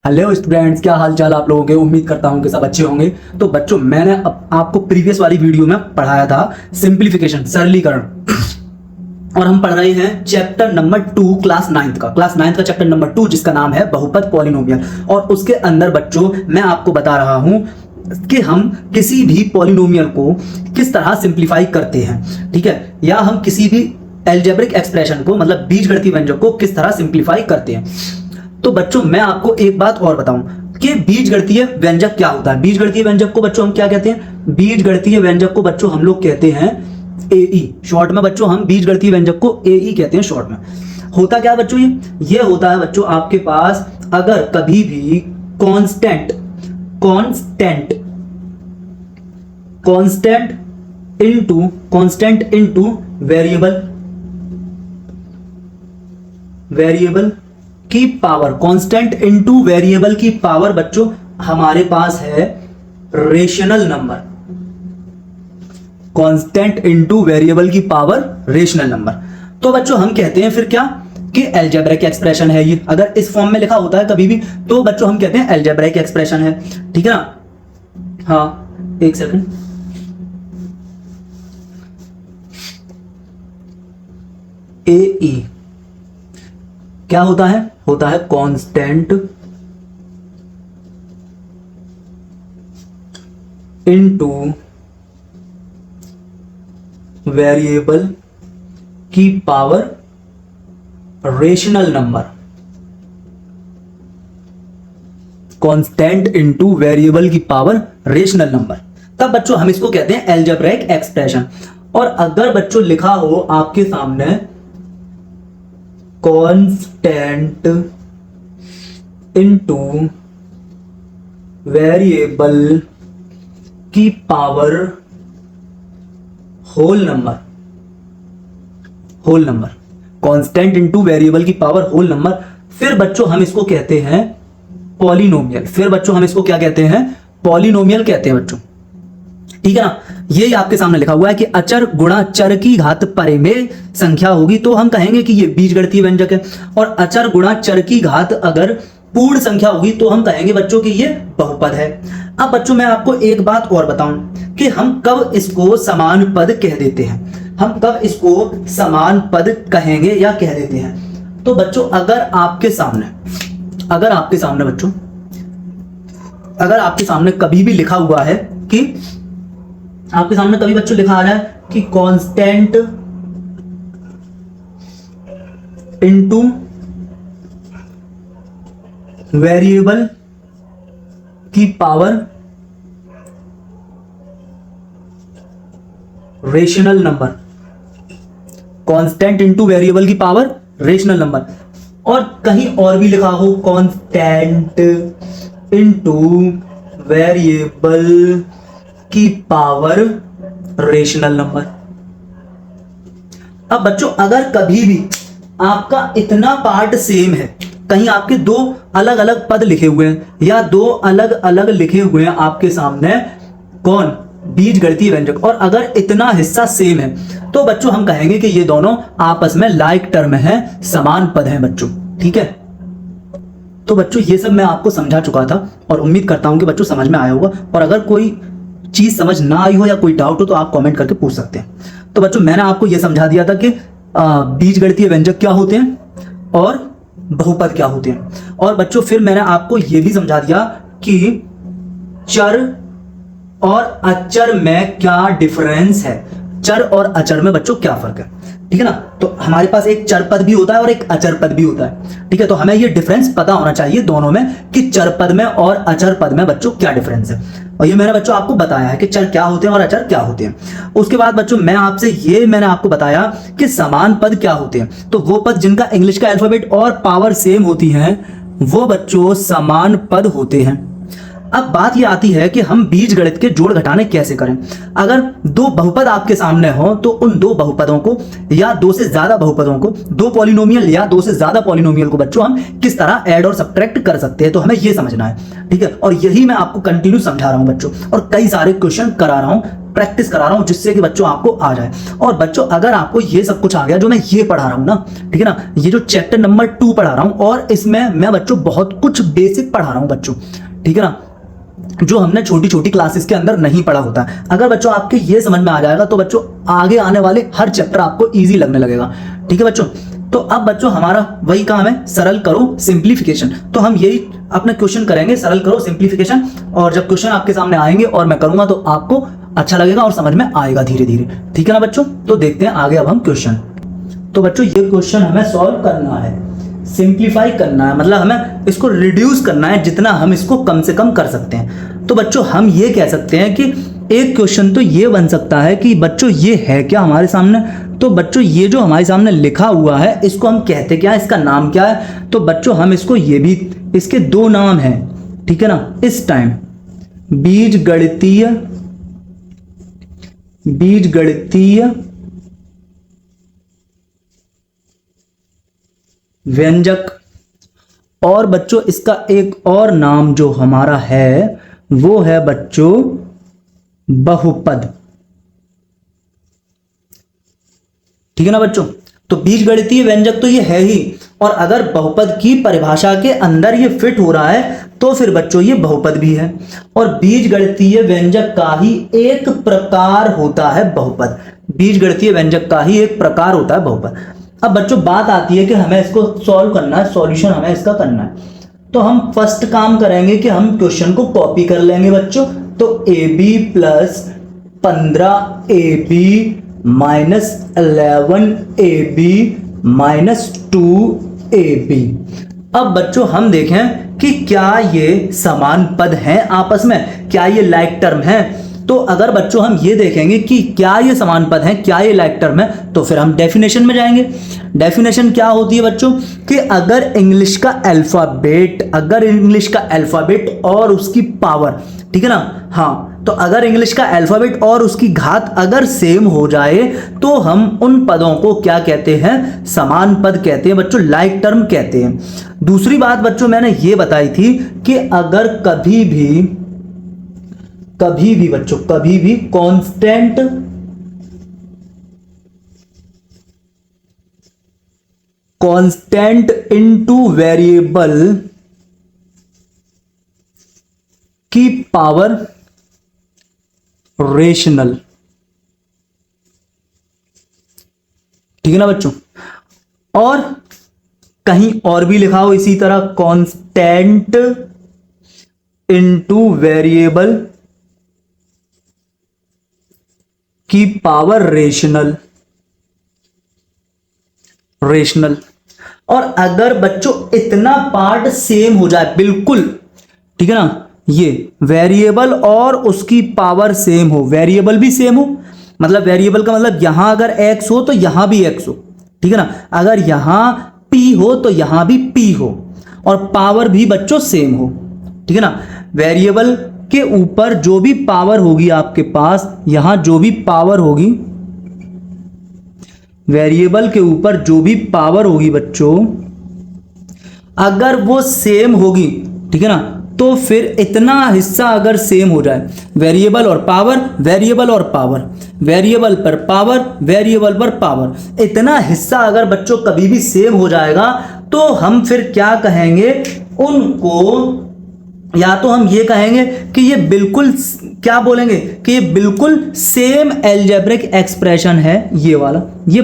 Hello students, क्या हाल चाल आप लोगों के। उम्मीद करता हूं कि सब अच्छे होंगे। तो बच्चों, मैंने आपको प्रीवियस वाली वीडियो में पढ़ाया था सिंप्लीफिकेशन, सरलीकरण, और हम पढ़ रहे हैं चैप्टर नंबर 2 क्लास 9th का चैप्टर नंबर 2 जिसका नाम है बहुपद पॉलिनोमियल। और उसके अंदर बच्चों मैं आपको बता रहा हूं कि हम किसी भी पॉलिनोमियल को किस तरह सिंप्लीफाई करते हैं, ठीक है, या हम किसी भी एल्जेब्रिक एक्सप्रेशन को, मतलब बीजगणितीय व्यंजक को किस तरह सिंप्लीफाई करते हैं। तो बच्चों मैं आपको एक बात और बताऊं कि बीजगणितीय व्यंजक क्या होता है। बीजगणितीय व्यंजक को बच्चों हम क्या कहते हैं? बीजगणितीय व्यंजक को बच्चों हम लोग कहते हैं एई। शॉर्ट में बच्चों हम बीजगणितीय व्यंजक को एई कहते हैं शॉर्ट में। होता क्या बच्चों, ये होता है बच्चों आपके पास अगर कभी भी कांस्टेंट इनटू वेरिएबल की पावर, कांस्टेंट इनटू वेरिएबल की पावर बच्चों हमारे पास है rational number. Constant into variable की पावर रेशनल नंबर। तो बच्चों हम कहते हैं फिर क्या कि अलजेब्रिक एक्सप्रेशन है ये। अगर इस फॉर्म में लिखा होता है कभी भी तो बच्चों हम कहते हैं अलजेब्रिक एक्सप्रेशन है, ठीक है ना। हाँ एक सेकंड, ए क्या होता है? होता है कांस्टेंट इनटू वेरिएबल की power rational number. Constant into variable की पावर रेशनल नंबर, तब बच्चों हम इसको कहते हैं अलजेब्रिक एक्सप्रेशन। और अगर बच्चों लिखा हो आपके सामने कांस्टेंट इनटू वेरिएबल की power whole number, constant into variable की पावर होल नंबर, फिर बच्चों हम इसको कहते हैं पॉलिनोमियल। फिर बच्चों हम इसको क्या कहते हैं? पॉलिनोमियल कहते हैं बच्चों, ठीक है ना। ये आपके सामने लिखा हुआ है कि अचर गुणा चर की घात परिमेय संख्या होगी तो हम कहेंगे कि ये बीजगणितीय व्यंजक है। और अचर गुणा चर की घात अगर पूर्ण संख्या होगी तो हम कहेंगे बच्चों कि ये बहुपद है। अब बच्चों मैं आपको एक बात और बताऊं कि हम कब इसको समान पद कह देते हैं, हम कब इसको समान पद कहेंगे या कह देते हैं। तो बच्चों अगर आपके सामने कभी भी लिखा हुआ है कि आपके सामने कभी बच्चों लिखा आ रहा है कि कांस्टेंट इनटू वेरिएबल की power rational number, constant into variable की पावर रेशनल नंबर, और कहीं और भी लिखा हो कांस्टेंट इनटू वेरिएबल की पावर रेशनल नंबर। अब बच्चों अगर कभी भी आपका इतना पार्ट सेम है, कहीं आपके दो अलग अलग पद लिखे हुए हैं या दो अलग अलग लिखे हुए हैं आपके सामने कौन? बीजगणितीय व्यंजक, और अगर इतना हिस्सा सेम है तो बच्चों हम कहेंगे कि ये दोनों आपस में लाइक टर्म है, समान पद हैं बच्चों, ठीक है। तो बच्चों ये सब मैं आपको समझा चुका था और उम्मीद करता हूं कि बच्चों समझ में आया होगा। और अगर कोई चीज समझ ना आई हो या कोई डाउट हो तो आप कमेंट करके पूछ सकते हैं। तो बच्चों मैंने आपको यह समझा दिया था कि बीजगणितीय व्यंजक क्या होते हैं और बहुपद क्या होते हैं। और बच्चों फिर मैंने आपको यह भी समझा दिया कि चर और अचर में क्या डिफरेंस है, चर और अचर में बच्चों क्या फर्क है, ठीक है ना। तो हमारे पास एक चर पद भी होता है और एक अचर पद भी होता है, ठीक है। तो हमें ये डिफरेंस पता होना चाहिए दोनों में कि चर पद में और अचर पद में बच्चों क्या डिफरेंस है। और ये मैंने बच्चों आपको बताया है कि चर क्या होते हैं और अचर क्या होते हैं। उसके बाद बच्चों मैंने आपको बताया कि समान पद क्या होते हैं। तो वो पद जिनका इंग्लिश का अल्फाबेट और पावर सेम होती है वो बच्चों समान पद होते हैं। अब बात यह आती है कि हम बीजगणित के जोड़ घटाने कैसे करें। अगर दो बहुपद आपके सामने हो तो उन दो बहुपदों को या दो से ज्यादा बहुपदों को, दो पॉलिनोमियल या दो से ज्यादा पॉलिनोमियल को बच्चों हम किस तरह ऐड और सब्ट्रैक्ट कर सकते हैं, तो हमें यह समझना है, ठीक है। और यही मैं आपको कंटिन्यू समझा रहा हूं बच्चों, और कई सारे क्वेश्चन करा रहा हूं प्रैक्टिस करा रहा हूं जिससे कि बच्चों आपको आ जाए। और बच्चों अगर आपको ये सब कुछ आ गया जो मैं ये पढ़ा रहा हूं ना, ठीक है ना, ये जो चैप्टर नंबर 2 पढ़ा रहा हूं और इसमें मैं बच्चों बहुत कुछ बेसिक पढ़ा रहा हूं बच्चों, ठीक है ना, जो हमने छोटी छोटी क्लासेस के अंदर नहीं पढ़ा होता है। अगर बच्चों आपके ये समझ में आ जाएगा तो बच्चों आगे आने वाले हर चैप्टर आपको इजी लगने लगेगा, ठीक है बच्चों। तो अब बच्चों हमारा वही काम है, सरल करो सिंप्लीफिकेशन। तो हम यही अपना क्वेश्चन करेंगे, सरल करो सिंप्लीफिकेशन। और जब क्वेश्चन आपके सामने आएंगे और मैं करूंगा तो आपको अच्छा लगेगा और समझ में आएगा धीरे धीरे, ठीक है ना बच्चों। तो देखते हैं आगे अब हम क्वेश्चन। तो बच्चों ये क्वेश्चन हमें सॉल्व करना है, सिंप्लीफाई करना है, मतलब हमें इसको रिड्यूस करना है जितना हम इसको कम से कम कर सकते हैं। तो बच्चों हम ये कह सकते हैं कि एक क्वेश्चन तो ये बन सकता है कि बच्चों ये है क्या हमारे सामने, तो बच्चों ये जो हमारे सामने लिखा हुआ है इसको हम कहते क्या है, इसका नाम क्या है। तो बच्चों हम इसको ये भी, इसके दो नाम हैं, ठीक है ना, इस टाइम बीजगणितीय व्यंजक, और बच्चों इसका एक और नाम जो हमारा है वो है बच्चों बहुपद, ठीक है ना बच्चों। तो बीजगणितीय व्यंजक तो ये है ही, और अगर बहुपद की परिभाषा के अंदर ये फिट हो रहा है तो फिर बच्चों ये बहुपद भी है। और बीजगणितीय व्यंजक का ही एक प्रकार होता है बहुपद, बीजगणितीय व्यंजक का ही एक प्रकार होता है बहुपद। अब बच्चों बात आती है कि हमें इसको सॉल्व करना है, सॉल्यूशन हमें इसका करना है। तो हम फर्स्ट काम करेंगे कि हम क्वेश्चन को कॉपी कर लेंगे बच्चों। तो AB plus 15AB minus 11AB minus 2AB। अब बच्चों हम देखें कि क्या ये समान पद हैं आपस में, क्या ये लाइक टर्म है। तो अगर बच्चों हम ये देखेंगे कि क्या ये समान पद हैं, क्या ये लाइक टर्म है, तो फिर हम डेफिनेशन में जाएंगे। डेफिनेशन क्या होती है बच्चों कि अगर इंग्लिश का अल्फाबेट और उसकी पावर, ठीक है ना, हाँ, तो अगर इंग्लिश का अल्फाबेट और उसकी घात अगर सेम हो जाए तो हम उन पदों को क्या कहते हैं, समान पद कहते हैं बच्चों, लाइक टर्म कहते हैं। दूसरी बात बच्चों मैंने ये बताई थी कि अगर कभी भी कांस्टेंट इनटू वेरिएबल की पावर रेशनल, ठीक है ना बच्चों। और कहीं और भी लिखा हो इसी तरह, कांस्टेंट इनटू वेरिएबल की पावर रेशनल। और अगर बच्चों इतना पार्ट सेम हो जाए बिल्कुल, ठीक है ना, ये वेरिएबल और उसकी पावर सेम हो, वेरिएबल भी सेम हो, मतलब वेरिएबल का मतलब यहां अगर x हो तो यहां भी x हो, ठीक है ना, अगर यहां p हो तो यहां भी p हो, और पावर भी बच्चों सेम हो, ठीक है ना। वेरिएबल के ऊपर जो भी पावर होगी आपके पास, यहां जो भी पावर होगी, वेरिएबल के ऊपर जो भी पावर होगी बच्चों, अगर वो सेम होगी, ठीक है ना, तो फिर इतना हिस्सा अगर सेम हो जाए, वेरिएबल और पावर, वेरिएबल और पावर, वेरिएबल पर पावर, वेरिएबल पर पावर, इतना हिस्सा अगर बच्चों कभी भी सेम हो जाएगा तो हम फिर क्या कहेंगे उनको, या तो हम ये कहेंगे कि ये बिल्कुल, क्या बोलेंगे कि ये बिल्कुल सेम एल्जेब्रिक एक्सप्रेशन है, ये वाला, ये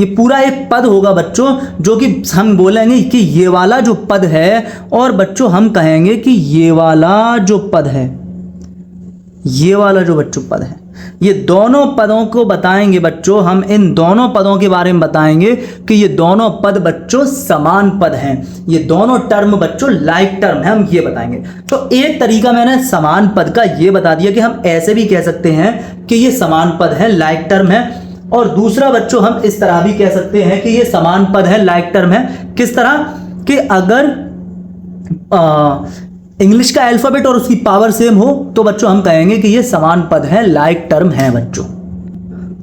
पूरा एक पद होगा बच्चों, जो कि हम बोलेंगे कि ये वाला जो पद है, और बच्चों हम कहेंगे कि ये वाला जो पद है, ये वाला जो बच्चों पद है, ये दोनों पदों को बताएंगे बच्चों, हम इन दोनों पदों के बारे में बताएंगे कि ये दोनों पद बच्चों समान पद हैं, ये दोनों टर्म बच्चों लाइक टर्म है, हम ये बताएंगे। तो एक तरीका मैंने समान पद का ये बता दिया कि हम ऐसे भी कह सकते हैं कि ये समान पद है, लाइक टर्म है, और दूसरा बच्चों हम इस तरह भी कह सकते हैं कि ये समान पद है, लाइक टर्म है। किस तरह कि अगर इंग्लिश का अल्फाबेट और उसकी पावर सेम हो तो बच्चों हम कहेंगे कि ये समान पद है, लाइक टर्म है बच्चों।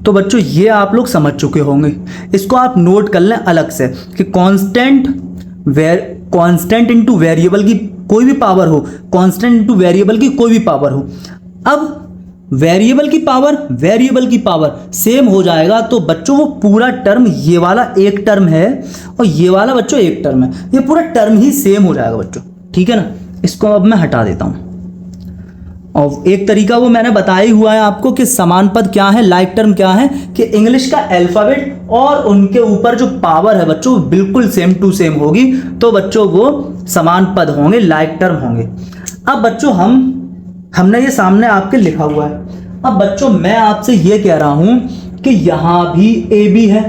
तो बच्चों ये आप लोग समझ चुके होंगे, इसको आप नोट कर लें अलग से कि कांस्टेंट इनटू वेरिएबल की कोई भी पावर हो, कांस्टेंट इनटू वेरिएबल की कोई भी पावर हो। अब वेरिएबल की पावर सेम हो जाएगा तो बच्चों वो पूरा टर्म, ये वाला एक टर्म है और ये वाला बच्चों एक टर्म है, ये पूरा टर्म ही सेम हो जाएगा बच्चों, ठीक है ना। इसको अब मैं हटा देता हूं। और एक तरीका वो मैंने बताया ही हुआ है आपको कि समान पद क्या है, लाइक टर्म क्या है, कि इंग्लिश का अल्फाबेट और उनके ऊपर जो पावर है बच्चों बिल्कुल सेम टू सेम होगी, तो बच्चों वो समान पद होंगे, लाइक टर्म होंगे। अब बच्चों हमने ये सामने आपके लिखा हुआ है। अब बच्चों मैं आपसे ये कह रहा हूं कि यहां भी ए बी है,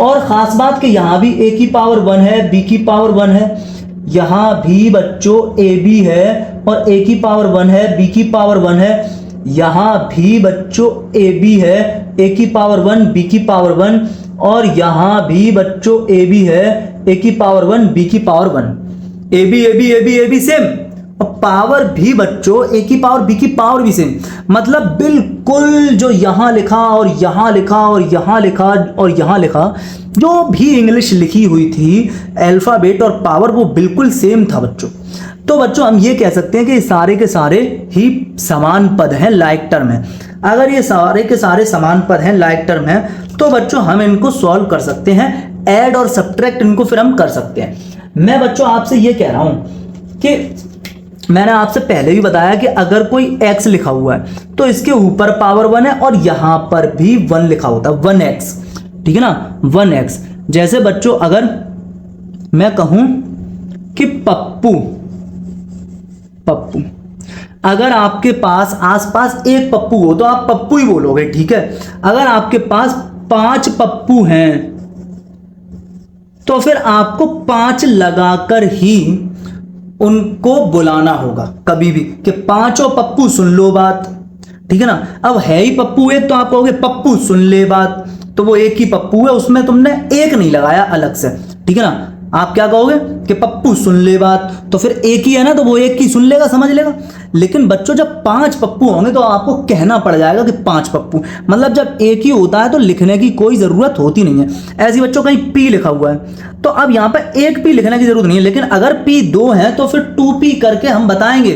और खास बात कि यहां भी ए की पावर 1 है, बी की पावर 1 है, यहां भी बच्चों ए बी है और ए की पावर 1 है, बी की पावर 1 है, यहां भी बच्चों ए बी है, ए की पावर 1, बी की पावर 1, और यहां भी बच्चों ए बी है, ए की पावर 1, बी की पावर 1। ए बी सेम, और पावर भी बच्चों ए की पावर बी की पावर भी सेम। मतलब बिल्कुल जो यहां लिखा और यहां लिखा और यहां लिखा और यहां लिखा, जो भी इंग्लिश लिखी हुई थी अल्फाबेट और पावर, वो बिल्कुल सेम था बच्चों। तो बच्चों हम ये कह सकते हैं कि सारे के सारे ही समान पद हैं, लाइक टर्म है। अगर ये सारे के सारे समान पद हैं, लाइक टर्म है, तो बच्चों हम इनको सॉल्व कर सकते हैं, ऐड और सब्ट्रैक्ट इनको फिर हम कर सकते हैं। मैं बच्चों आपसे ये कह रहा हूं कि मैंने आपसे पहले भी बताया कि अगर कोई x लिखा हुआ है तो इसके ऊपर पावर 1 है और यहां पर भी 1 लिखा होता है, 1x, ठीक है ना, 1x। जैसे बच्चों अगर मैं कहूं कि पप्पू, अगर आपके पास आसपास एक पप्पू हो तो आप पप्पू ही बोलोगे, ठीक है। अगर आपके पास 5 पप्पू हैं तो फिर आपको 5 लगाकर ही उनको बुलाना होगा कभी भी, कि पांचों पप्पू सुन लो बात, ठीक है ना। अब है ही पप्पू एक, तो आप कहोगे पप्पू सुन ले बात, तो वो एक ही पप्पू है, उसमें तुमने एक नहीं लगाया अलग से, ठीक है ना। आप क्या कहोगे कि पप्पू सुन ले बात, तो फिर एक ही है ना, तो वो एक ही सुन लेगा, समझ लेगा। लेकिन बच्चों जब 5 पप्पू होंगे तो आपको कहना पड़ जाएगा कि 5 पप्पू, मतलब जब एक ही होता है तो लिखने की कोई जरूरत होती नहीं है। ऐसी बच्चों कहीं पी लिखा हुआ है तो अब यहां पर एक पी लिखने की जरूरत नहीं है, लेकिन अगर पी 2 है तो फिर 2p करके हम बताएंगे,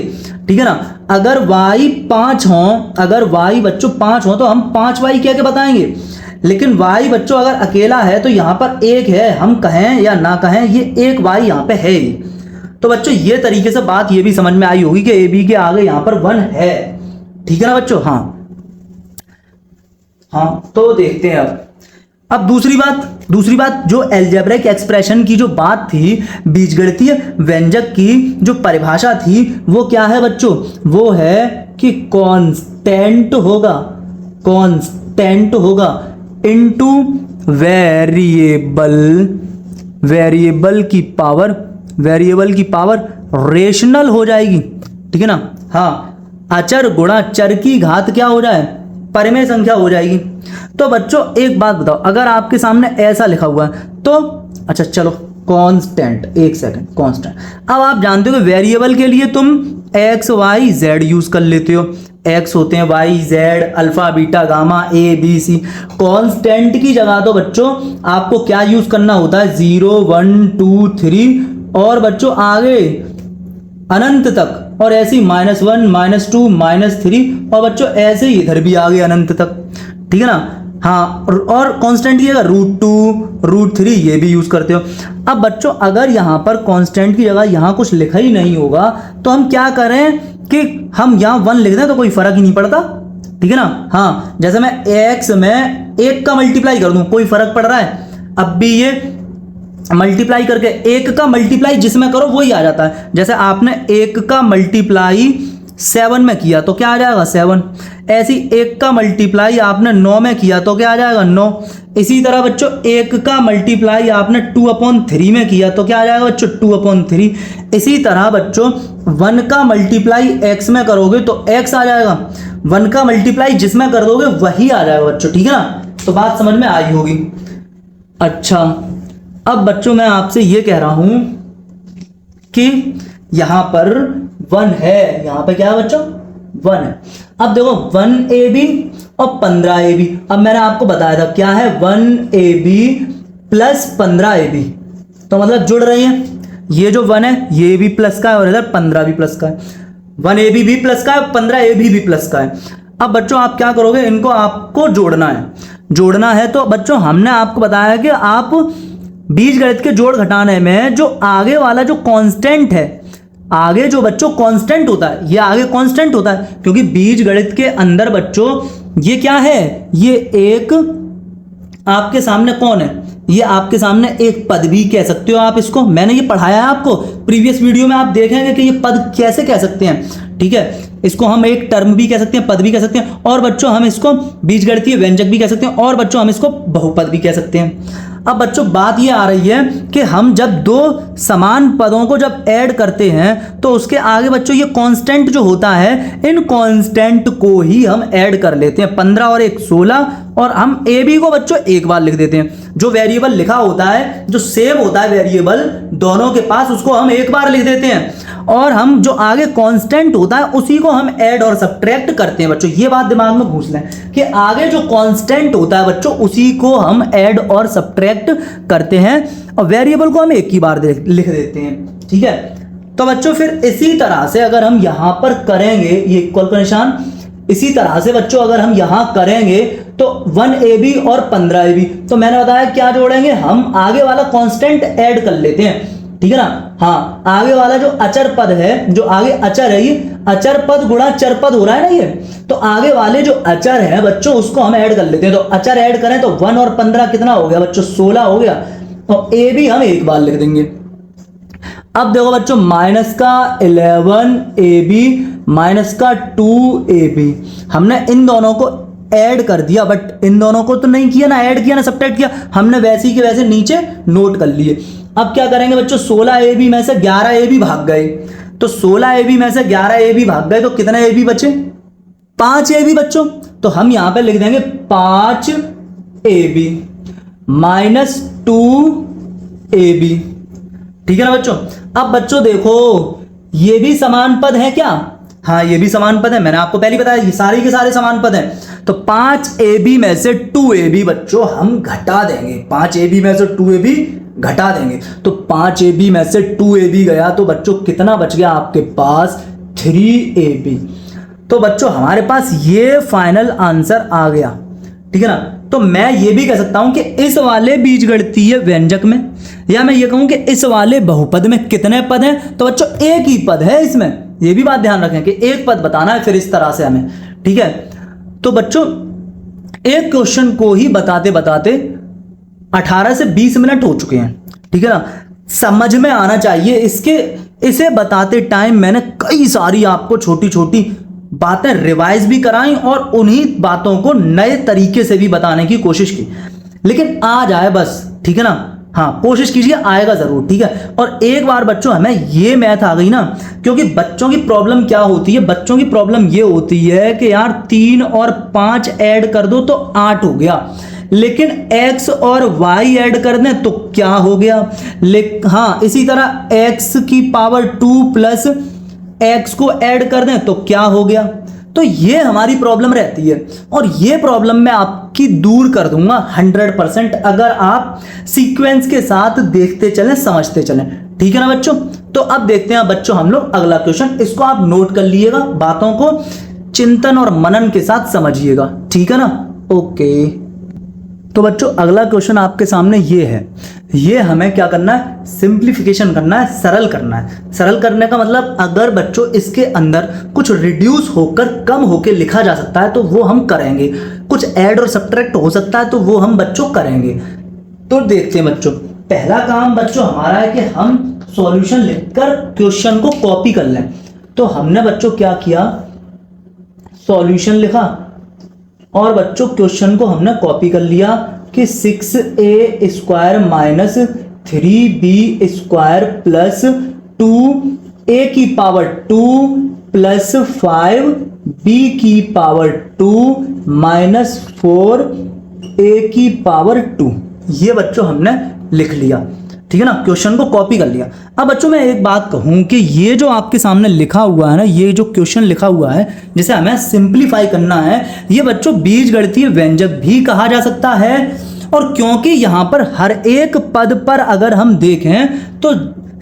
ठीक है ना। अगर y 5 हो, अगर y बच्चों 5 हो तो हम 5y कह के बताएंगे, लेकिन y बच्चों अगर अकेला है तो यहां पर एक है, हम कहें या ना कहें ये एक y यहां पे है। तो बच्चों ये तरीके से बात ये भी समझ में आई होगी कि ए बी के आगे यहां पर 1 है, ठीक है ना बच्चों। हाँ तो देखते हैं अब दूसरी बात जो अलजेब्रिक एक्सप्रेशन की जो बात थी, बीजगणितीय व्यंजक की जो परिभाषा थी, वो क्या है बच्चों, वो है कि कांस्टेंट होगा इनटू वेरिएबल की पावर रेशनल हो जाएगी, ठीक है ना। हाँ, अचर गुणा चर की घात क्या हो जाए, परिमेय संख्या हो जाएगी। तो बच्चों एक बात बताओ, अगर आपके सामने ऐसा लिखा हुआ है तो अच्छा चलो कांस्टेंट, एक सेकंड, कांस्टेंट। अब आप जानते हो कि वेरिएबल के लिए तुम एक्स वाई जेड यूज कर लेते हो, एक्स होते हैं Y Z, alpha beta gamma A B C. Constant की जगह तो बच्चों आपको क्या यूज करना होता है, 0 1 2 3 और बच्चों आगे अनंत तक, और ऐसे ही -1 -2 -3, और बच्चों ऐसे ही इधर भी आगे अनंत तक, ठीक है ना। हाँ, और कांस्टेंट की जगह √2 √3 ये भी यूज करते हो। अब बच्चों अगर यहां पर कांस्टेंट की जगह यहां कुछ लिखा ही नहीं होगा तो हम क्या करें कि हम यहां 1 लिख दें तो कोई फर्क ही नहीं पड़ता, ठीक है ना। हाँ, जैसे मैं x में 1 का मल्टीप्लाई कर दूं, कोई फर्क पड़ रहा है, अब भी ये मल्टीप्लाई करके 1 का मल्टीप्लाई जिसमें करो वही आ जाता है। जैसे आपने 1 का मल्टीप्लाई 7 में किया तो क्या आ जाएगा 7, ऐसी 1 का मल्टीप्लाई आपने 9 में किया तो क्या आ जाएगा 9। इसी तरह बच्चों 1 का मल्टीप्लाई आपने 2/3 में किया तो क्या आ जाएगा बच्चों 2/3। इसी तरह बच्चों 1 का मल्टीप्लाई x में करोगे तो x आ जाएगा, 1 का मल्टीप्लाई जिसमें कर दोगे वही आ जाएगा बच्चों, ठीक है ना। तो बात समझ में आई होगी। अच्छा, अब बच्चों मैं आपसे ये कह रहा हूं कि यहां पर 1 है, यहां पे क्या है बच्चों 1 है। अब देखो 1ab और 15ab, अब मैंने आपको बताया था क्या है 1ab प्लस 15ab, तो मतलब जुड़ रही हैं। ये जो 1 है ये भी प्लस का है और इधर 15 भी प्लस का है, 1ab भी प्लस का है, 15ab भी प्लस का है। अब बच्चों आप क्या करोगे, इनको आपको जोड़ना है। तो बच्चों हमने आपको बताया कि आप बीजगणित के जोड़ घटाने में जो आगे वाला जो कांस्टेंट है, आगे जो बच्चों कांस्टेंट होता है, ये आगे कांस्टेंट होता है, क्योंकि बीजगणित के अंदर बच्चों ये क्या है, ये एक आपके सामने कौन है, ये आपके सामने एक पद भी कह सकते हो आप इसको। मैंने ये पढ़ाया है आपको प्रीवियस वीडियो में, आप देखेंगे कि ये पद कैसे कह सकते हैं। ठीक है, इसको हम एक टर्म भी कह सकते हैं, पद भी कह सकते हैं, और बच्चों हम इसको बीजगणितीय व्यंजक भी कह सकते हैं, और बच्चों हम इसको बहुपद भी कह सकते हैं। अब बच्चों बात ये आ रही है कि हम जब दो समान पदों को जब ऐड करते हैं तो उसके आगे बच्चों ये कांस्टेंट जो होता है, इन कांस्टेंट को ही हम ऐड कर लेते हैं। 15 और 1 16, और हम ए बी को बच्चों एक बार लिख देते हैं। जो वेरिएबल लिखा होता है, जो सेम होता है वेरिएबल दोनों के पास, उसको हम एक बार लिख देते हैं, और हम जो आगे कांस्टेंट होता है उसी को हम ऐड और सब्ट्रैक्ट करते हैं। बच्चों ये बात दिमाग में घुस लें कि आगे जो कांस्टेंट होता है बच्चों उसी को हम ऐड और सब्ट्रैक्ट करते हैं, और वेरिएबल को हम एक ही बार लिख देते हैं। ठीक है, तो बच्चों फिर इसी तरह से अगर हम यहां पर करेंगे ये इक्वल का निशान, इसी तरह से बच्चों अगर हम यहां करेंगे तो 1ab और 15ab, तो मैंने बताया क्या जोड़ेंगे, हम आगे वाला कांस्टेंट ऐड कर लेते हैं। ठीक है ना, हाँ आगे वाला जो अचर पद है, जो आगे अचर है, ये अचर पद गुणा चर पद हो रहा है ना ये, तो आगे वाले जो अचर है बच्चों उसको हम ऐड कर लेते हैं। तो अचर ऐड करें तो 1 और 15 कितना हो गया बच्चों, 16 हो गया, और ए भी हम एक बार लिख देंगे। अब देखो बच्चों माइनस का 11ab माइनस का 2ab, हमने इन दोनों को ऐड कर दिया, बट इन दोनों को तो नहीं किया ना, ऐड किया ना सब्ट्रैक्ट किया, हमने वैसे ही के वैसे नीचे नोट कर लिए। अब क्या करेंगे बच्चों, 16ab में से 11ab भाग गए, तो 16ab में से 11ab भाग गए तो कितने ab बचे, 5ab बच्चों। तो हम यहां पे लिख देंगे 5ab माइनस 2ab। ठीक है ना बच्चों। अब बच्चों देखो ये भी समान पद है क्या, हाँ ये भी समान पद है, मैंने आपको पहले बताया ये सारे के सारे समान पद हैं। तो 5ab में से 2ab बच्चों हम घटा देंगे, 5ab में से 2ab घटा देंगे, तो 5ab में से 2ab गया तो बच्चों कितना बच गया आपके पास, 3ab। तो बच्चों हमारे पास ये फाइनल आंसर आ गया। ठीक है ना, तो मैं ये भी कह सकता हूं कि इस वाले बीजगणितीय व्यंजक में, या मैं ये कहूं कि इस वाले बहुपद में कितने पद हैं, तो बच्चों एक ही पद है इसमें, ये भी बात ध्यान रखें कि एक पद बताना है फिर इस तरह से हमें। ठीक है, तो बच्चों एक क्वेश्चन को ही बताते बताते 18 से 20 मिनट हो चुके हैं। ठीक है ना, समझ में आना चाहिए इसे बताते टाइम मैंने कई सारी आपको छोटी छोटी बातें रिवाइज भी कराई और उन्हीं बातों को नए तरीके से भी बताने की कोशिश की, लेकिन आ जाए बस। ठीक है ना, हाँ कोशिश कीजिए, आएगा जरूर। ठीक है, और एक बार बच्चों हमें ये मैथ आ गई ना, क्योंकि बच्चों की प्रॉब्लम क्या होती है, बच्चों की प्रॉब्लम ये होती है कि यार 3 और 5 ऐड कर दो तो 8 हो गया, लेकिन x और y ऐड कर दें तो क्या हो गया, हाँ इसी तरह x की पावर 2 प्लस x को ऐड कर दें तो क्या हो गया। तो ये हमारी प्रॉब्लम रहती है, और ये प्रॉब्लम मैं आपकी दूर कर दूंगा 100% अगर आप सीक्वेंस के साथ देखते चलें, समझते चलें। ठीक है ना बच्चों, तो अब देखते हैं बच्चों हम लोग अगला क्वेश्चन, इसको आप नोट कर लीजिएगा, बातों को चिंतन और मनन के साथ समझिएगा। ठीक है ना, ओके। तो बच्चों अगला क्वेश्चन आपके सामने ये है, ये हमें क्या करना है, सिंप्लीफिकेशन करना है, सरल करना है। सरल करने का मतलब अगर बच्चों इसके अंदर कुछ रिड्यूस होकर कम होकर लिखा जा सकता है तो वो हम करेंगे, कुछ ऐड और सब्ट्रैक्ट हो सकता है तो वो हम बच्चों करेंगे। तो देखते हैं बच्चों, पहला काम बच्चों हमारा है कि हम सॉल्यूशन लिखकर क्वेश्चन को कॉपी कर लें। तो हमने बच्चों क्या किया, सॉल्यूशन लिखा और बच्चों क्वेश्चन को हमने कॉपी कर लिया कि 6a square minus 3b square plus 2a की पावर 2 प्लस 5b की पावर 2 माइनस 4a की पावर 2, ये बच्चों हमने लिख लिया। ठीक है ना, क्वेश्चन को कॉपी कर लिया। अब बच्चों मैं एक बात कहूं कि ये जो आपके सामने लिखा हुआ है ना, ये जो क्वेश्चन लिखा हुआ है जिसे हमें सिंप्लीफाई करना है, ये बच्चों बीजगणितीय व्यंजक भी कहा जा सकता है। और क्योंकि यहां पर हर एक पद पर अगर हम देखें तो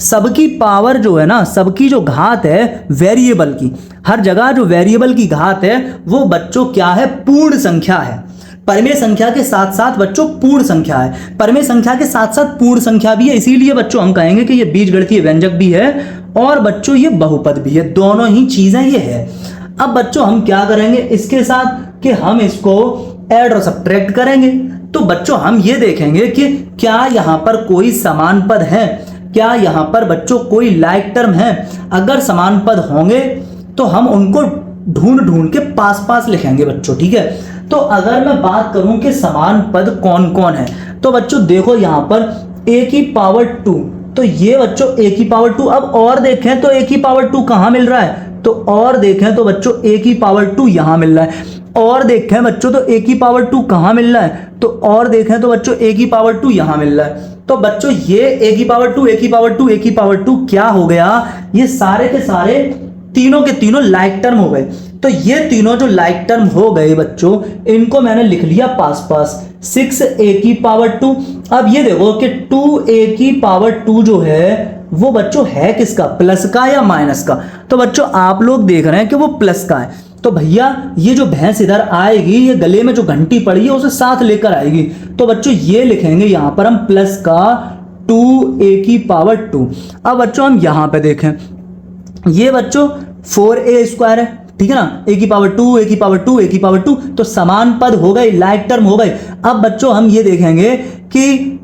सबकी पावर जो है ना, सबकी जो घात है वेरिएबल की, हर जगह जो वेरिएबल की घात है वो बच्चों क्या है, पूर्ण संख्या है। परिमेय संख्या के साथ साथ बच्चों पूर्ण संख्या है, परिमेय संख्या के साथ साथ पूर्ण संख्या भी है, इसीलिए बच्चों हम कहेंगे कि ये बीजगणितीय व्यंजक भी है और बच्चों ये बहुपद भी है, दोनों ही चीजें ये है। अब बच्चों हम क्या करेंगे इसके साथ कि हम इसको ऐड और सब्ट्रैक्ट करेंगे। तो बच्चों हम ये देखेंगे कि क्या यहाँ पर कोई समान पद है, क्या यहाँ पर बच्चों कोई लाइक टर्म है। अगर समान पद होंगे तो हम उनको ढूंढ ढूंढ के पास पास लिखेंगे बच्चों, ठीक है। तो अगर मैं बात करूं कि समान पद कौन कौन है, तो बच्चों देखो यहाँ पर a की पावर 2, तो ये बच्चों a की पावर 2। अब और देखें तो a की पावर 2 कहाँ मिल रहा है, तो और देखें तो बच्चों a की पावर 2 यहाँ मिल रहा है। और देखें बच्चों तो a की पावर 2 कहाँ मिल रहा है, तो और देखें तो बच्चों a की पावर 2 यहाँ मिल रहा है। तो बच्चों ये a की पावर 2, a की पावर 2, a की पावर 2 क्या हो गया, ये सारे के सारे तीनों के तीनों लाइक टर्म हो गए। तो ये तीनों जो लाइक टर्म हो गए बच्चों, इनको मैंने लिख लिया पास पास, 6a की पावर 2। अब ये देखो कि 2a की पावर 2 जो है वो बच्चों है किसका, प्लस का या माइनस का। तो बच्चों आप लोग देख रहे हैं कि वो प्लस का है। तो भैया ये जो भैंस इधर आएगी, ये गले में जो घंटी पड़ी है उसे साथ लेकर आएगी। तो बच्चों ये लिखेंगे यहां पर हम प्लस का 2a की पावर 2। अब बच्चों हम यहां पे देखें, ये बच्चों 4a स्क्वायर है, ठीक है ना, a की पावर 2, a की पावर 2, a की पावर 2, तो समान पद हो गए, लाइक टर्म हो गए। अब बच्चों हम ये देखेंगे कि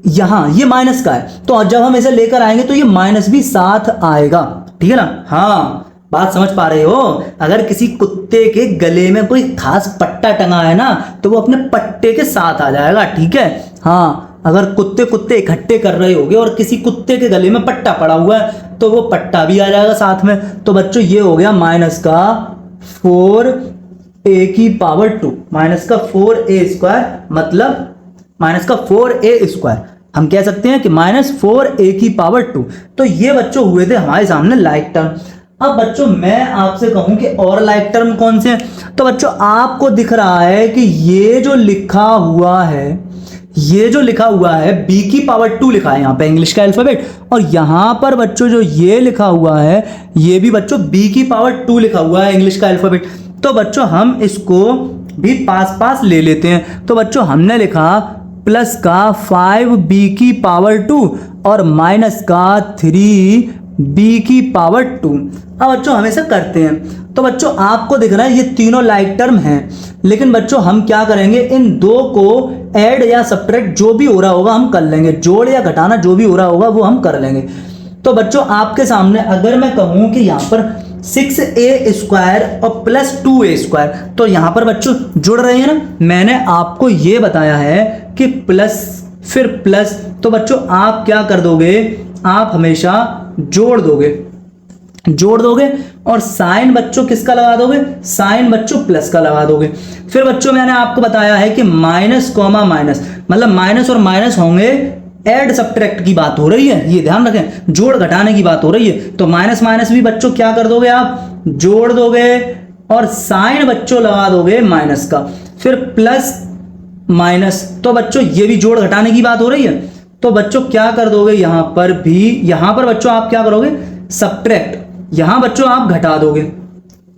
यहां ये माइनस का है, तो जब हम इसे लेकर आएंगे तो ये माइनस भी साथ आएगा, ठीक है ना। हाँ बात समझ पा रहे हो। अगर किसी कुत्ते के गले में कोई खास पट्टा टंगा है ना, तो वो अपने पट्टे के साथ आ जाएगा, ठीक है। हाँ अगर कुत्ते कुत्ते इकट्ठे कर रहे होगे और किसी कुत्ते के गले में पट्टा पड़ा हुआ है तो वो पट्टा भी आ जाएगा साथ में। तो बच्चों ये हो गया माइनस का 4a की पावर 2, माइनस का 4a स्क्वायर, मतलब माइनस का 4a स्क्वायर, हम कह सकते हैं कि माइनस 4a की पावर 2। तो ये बच्चों हुए थे हमारे सामने लाइक टर्म। अब बच्चों मैं आपसे कहूं कि और लाइक टर्म कौन से हैं, तो बच्चों आपको दिख रहा है कि ये जो लिखा हुआ है, ये जो लिखा हुआ है b की पावर 2 लिखा है यहाँ पे इंग्लिश का अल्फाबेट, और यहाँ पर बच्चों जो ये लिखा हुआ है ये भी बच्चों b की पावर 2 लिखा हुआ है इंग्लिश का अल्फाबेट। तो बच्चों हम इसको भी पास पास ले लेते हैं। तो बच्चों हमने लिखा प्लस का 5b की पावर 2 और माइनस का 3b की पावर 2। अब बच्चों हम ऐसा करते हैं। तो बच्चों आपको दिख रहा है ये तीनों लाइक टर्म हैं, लेकिन बच्चों हम क्या करेंगे, इन दो को ऐड या सब्ट्रैक्ट जो भी हो रहा होगा हम कर लेंगे, जोड़ या घटाना जो भी हो रहा होगा वो हम कर लेंगे। तो बच्चों आपके सामने अगर मैं कहूं कि यहाँ पर 6a स्क्वायर और प्लस 2a स्क्वायर, तो यहाँ पर बच्चों जुड़ रहे हैं ना। मैंने आपको ये बताया है कि प्लस फिर प्लस, तो बच्चों आप क्या कर दोगे, आप हमेशा जोड़ दोगे और साइन बच्चों किसका लगा दोगे, साइन बच्चों प्लस का लगा दोगे। फिर बच्चों मैंने आपको बताया है कि माइनस कॉमा माइनस, मतलब माइनस और माइनस होंगे, ऐड सब्ट्रैक्ट की बात हो रही है, ये ध्यान रखें, जोड़ घटाने की बात हो रही है। तो माइनस माइनस भी बच्चों क्या कर दोगे, आप जोड़ दोगे और साइन बच्चों लगा दोगे माइनस का। फिर प्लस माइनस, तो बच्चों ये भी जोड़ घटाने की बात हो रही है। तो बच्चों क्या कर दोगे, यहां पर भी, यहां पर बच्चों आप क्या करोगे, सब्ट्रैक्ट, यहां बच्चों आप घटा दोगे,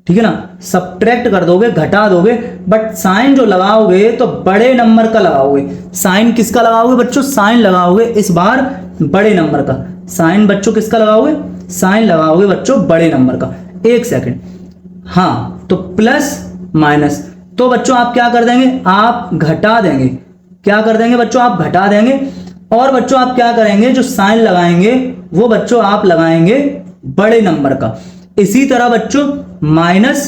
ठीक है ना, सब्ट्रैक्ट कर दोगे, घटा दोगे। बट साइन जो लगाओगे तो बड़े नंबर का लगाओगे। साइन किसका लगाओगे बच्चों, साइन लगाओगे इस बार बड़े नंबर का। साइन बच्चों किसका लगाओगे, साइन लगाओगे बच्चों बड़े नंबर का। एक सेकंड, हाँ तो प्लस माइनस, तो बच्चों आप क्या कर देंगे, आप घटा देंगे, क्या कर देंगे बच्चों, आप घटा देंगे। और बच्चों आप क्या करेंगे, जो साइन लगाएंगे वो बच्चों आप लगाएंगे बड़े नंबर का। इसी तरह बच्चों माइनस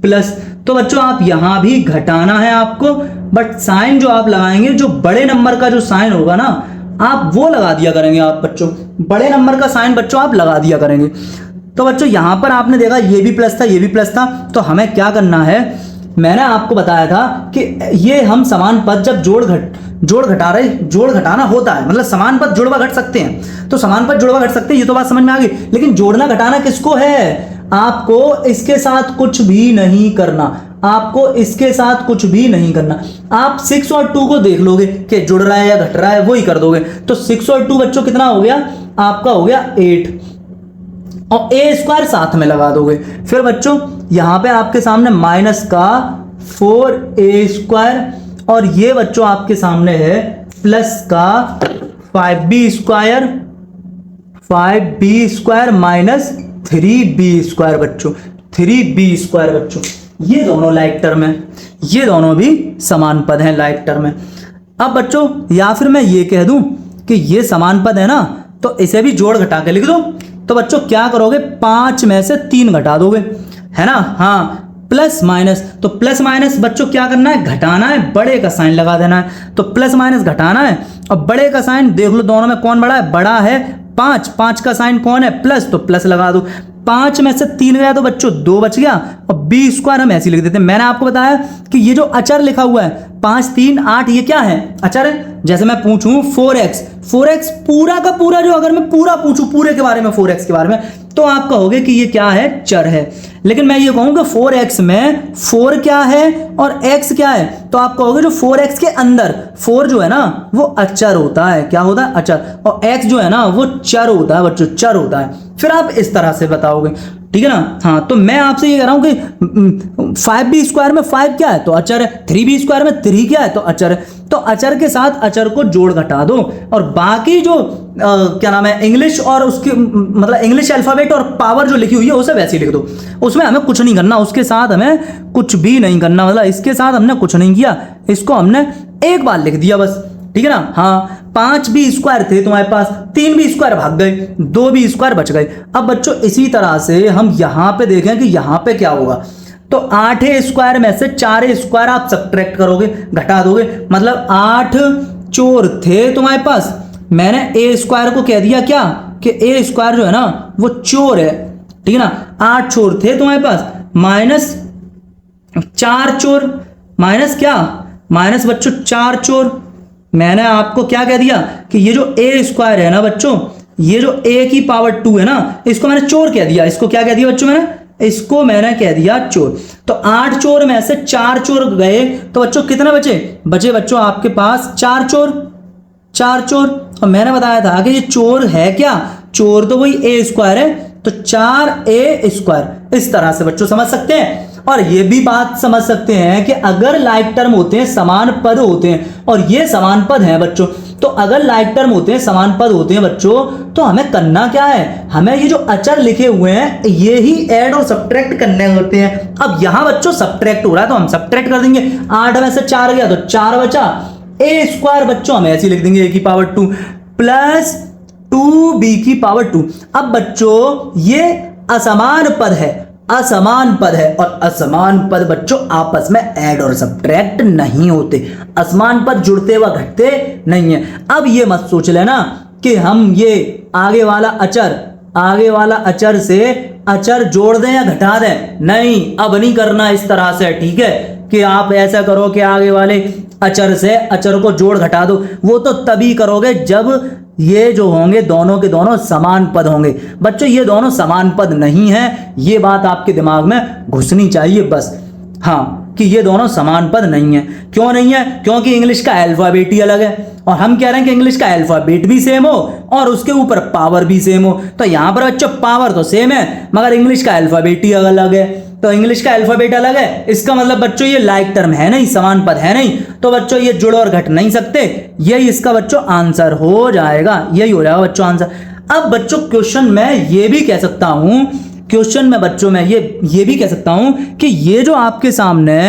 प्लस, तो बच्चों आप यहां भी घटाना है आपको, बट साइन जो आप लगाएंगे, जो बड़े नंबर का जो साइन होगा ना, आप वो लगा दिया करेंगे, आप बच्चों बड़े नंबर का साइन बच्चों आप लगा दिया करेंगे। तो बच्चों यहां पर आपने देखा ये भी प्लस था, ये भी प्लस था, तो हमें क्या करना है, मैंने आपको बताया था कि ये हम समान पद जब जोड़ घटाना होता है, मतलब समान पद जुड़वा घट सकते हैं, तो समान पद जुड़वा घट सकते हैं, ये तो बात समझ में आ गई। लेकिन जोड़ना घटाना किसको है, आपको इसके साथ कुछ भी नहीं करना, आपको इसके साथ कुछ भी नहीं करना। आप 6 और 2 को देख लोगे कि जुड़ रहा है या घट रहा है, वो ही कर दोगे। तो 6 और 2 बच्चों कितना हो गया, आपका हो गया 8 और ए स्क्वायर साथ में लगा दोगे। फिर बच्चों यहां पे आपके सामने माइनस का 4a स्क्वायर और ये बच्चों आपके सामने है प्लस का 5b square minus 3b square बच्चों, 3b स्क्वायर बच्चों। ये दोनों लाइक टर्म है, ये दोनों भी समान पद हैं लाइक टर्म में। अब बच्चों या फिर मैं ये कह दूं कि ये समान पद है ना, तो इसे भी जोड़ घटा के लिख दो। तो बच्चों क्या करोगे, 5 में से 3 घटा दोगे, है ना। हाँ, प्लस माइनस, तो प्लस माइनस बच्चों क्या करना है, घटाना है, बड़े का साइन लगा देना है। तो प्लस माइनस घटाना है और बड़े का साइन देख लो दोनों में कौन बड़ा है, बड़ा है 5, 5 का साइन कौन है, प्लस, तो प्लस लगा दो। 5 में से 3 गया तो बच्चों 2 बच गया और b स्क्वायर हम ऐसे लिख देते हैं। मैंने आपको बताया कि ये जो अचर लिखा हुआ है 5 3 8 ये क्या है, अचर है। जैसे मैं पूछूं 4x पूरा का पूरा, जो अगर मैं पूरा पूछूं पूरे के बारे में 4x के बारे में, तो आप कहोगे कि ये क्या है, चर है। लेकिन मैं ये कहूंगा 4x में 4 क्या है और x क्या है, तो आप कहोगे जो 4x के अंदर 4 जो है ना वो अचर होता है, क्या होता है, अचर, और x जो है ना वो चर होता है बच्चों, चर होता है। फिर आप इस तरह से बताओगे, ठीक है ना। हाँ, तो मैं आपसे ये कह रहा हूं कि 5b स्क्वायर में 5 क्या है, तो अचर है। 3b स्क्वायर में 3 क्या है, तो अचर है। तो अचर के साथ अचर को जोड़ घटा दो और बाकी जो क्या नाम है इंग्लिश और उसकी मतलब इंग्लिश अल्फाबेट और पावर जो लिखी हुई है उसे वैसे ही लिख दो। उसमें हमें कुछ नहीं करना, उसके साथ हमें कुछ भी नहीं करना, मतलब इसके साथ हमने कुछ नहीं किया, इसको हमने एक बार लिख दिया बस, ठीक है ना। हाँ, 5b स्क्वायर थे तुम्हारे पास, 3b स्क्वायर भाग गए, 2b स्क्वायर बच गए। अब बच्चों इसी तरह से हम यहां पे देखें कि यहां पे क्या होगा, तो 8a स्क्वायर में से 4a स्क्वायर आप सब्ट्रैक्ट करोगे, घटा दोगे, मतलब 8 चोर थे तुम्हारे पास। मैंने a स्क्वायर को कह दिया क्या कि a स्क्वायर जो है ना वो चोर है, ठीक है ना। 8 चोर थे तुम्हारे पास, माइनस 4 चोर, माइनस क्या, माइनस बच्चों 4 चोर। मैंने आपको क्या कह दिया कि ये जो a स्क्वायर है ना बच्चों, ये जो a की पावर 2 है ना, इसको मैंने चोर कह दिया। इसको क्या कह दिया बच्चों, इसको मैंने कह दिया चोर। तो 8 चोर में से 4 चोर गए, तो बच्चों कितने बचे, बचे बच्चों आपके पास 4 चोर, 4 चोर। और मैंने बताया था कि ये चोर है क्या, चोर तो वही a स्क्वायर है, तो 4a स्क्वायर। इस तरह से बच्चों समझ सकते हैं। और ये भी बात समझ सकते हैं कि अगर लाइक टर्म होते हैं, समान पद होते हैं, और ये समान पद हैं बच्चों, तो अगर लाइक टर्म होते हैं, समान पद होते हैं बच्चों, तो हमें करना क्या है, हमें ये जो अचर लिखे हुए हैं ये ही ऐड और सब्ट्रैक्ट करने होते हैं। अब यहां बच्चों सब्ट्रैक्ट हो रहा है तो हम सब्ट्रैक्ट कर देंगे। 8 में से 4 गया तो 4 बचा, a स्क्वायर बच्चों हम ऐसे लिख देंगे, a की पावर 2 प्लस 2b की पावर 2। अब बच्चों ये असमान पद है, असमान पद है, और असमान पद बच्चों आपस में ऐड और सब्ट्रैक्ट नहीं होते, असमान पद जुड़ते व घटते नहीं है। अब ये मत सोच लेना कि हम ये आगे वाला अचर से अचर जोड़ दें या घटा दें, नहीं, अब नहीं करना इस तरह से, ठीक है, कि आप ऐसा करो कि आगे वाले अचर से अचर को जोड़ घटा दो। वो तो तभी करोगे जब ये जो होंगे दोनों के दोनों समान पद होंगे। बच्चों ये दोनों समान पद नहीं है, ये बात आपके दिमाग में घुसनी चाहिए बस, हाँ, कि ये दोनों समान पद नहीं है। क्यों नहीं है, क्योंकि इंग्लिश का अल्फाबेट ही अलग है, और हम कह रहे हैं कि इंग्लिश का अल्फाबेट भी सेम हो और उसके ऊपर पावर भी सेम हो। तो यहां पर बच्चों पावर तो सेम है मगर इंग्लिश का अल्फाबेट ही अलग है। तो इंग्लिश का अल्फाबेट अलग है, इसका मतलब बच्चों ये लाइक टर्म है नहीं, समान पद है नहीं, तो बच्चों ये जुड़ और घट नहीं सकते। यही इसका बच्चों आंसर हो जाएगा, यही हो जाएगा बच्चों आंसर। अब बच्चों क्वेश्चन में ये भी कह सकता हूं, क्वेश्चन में बच्चों में ये भी कह सकता हूं कि ये जो आपके सामने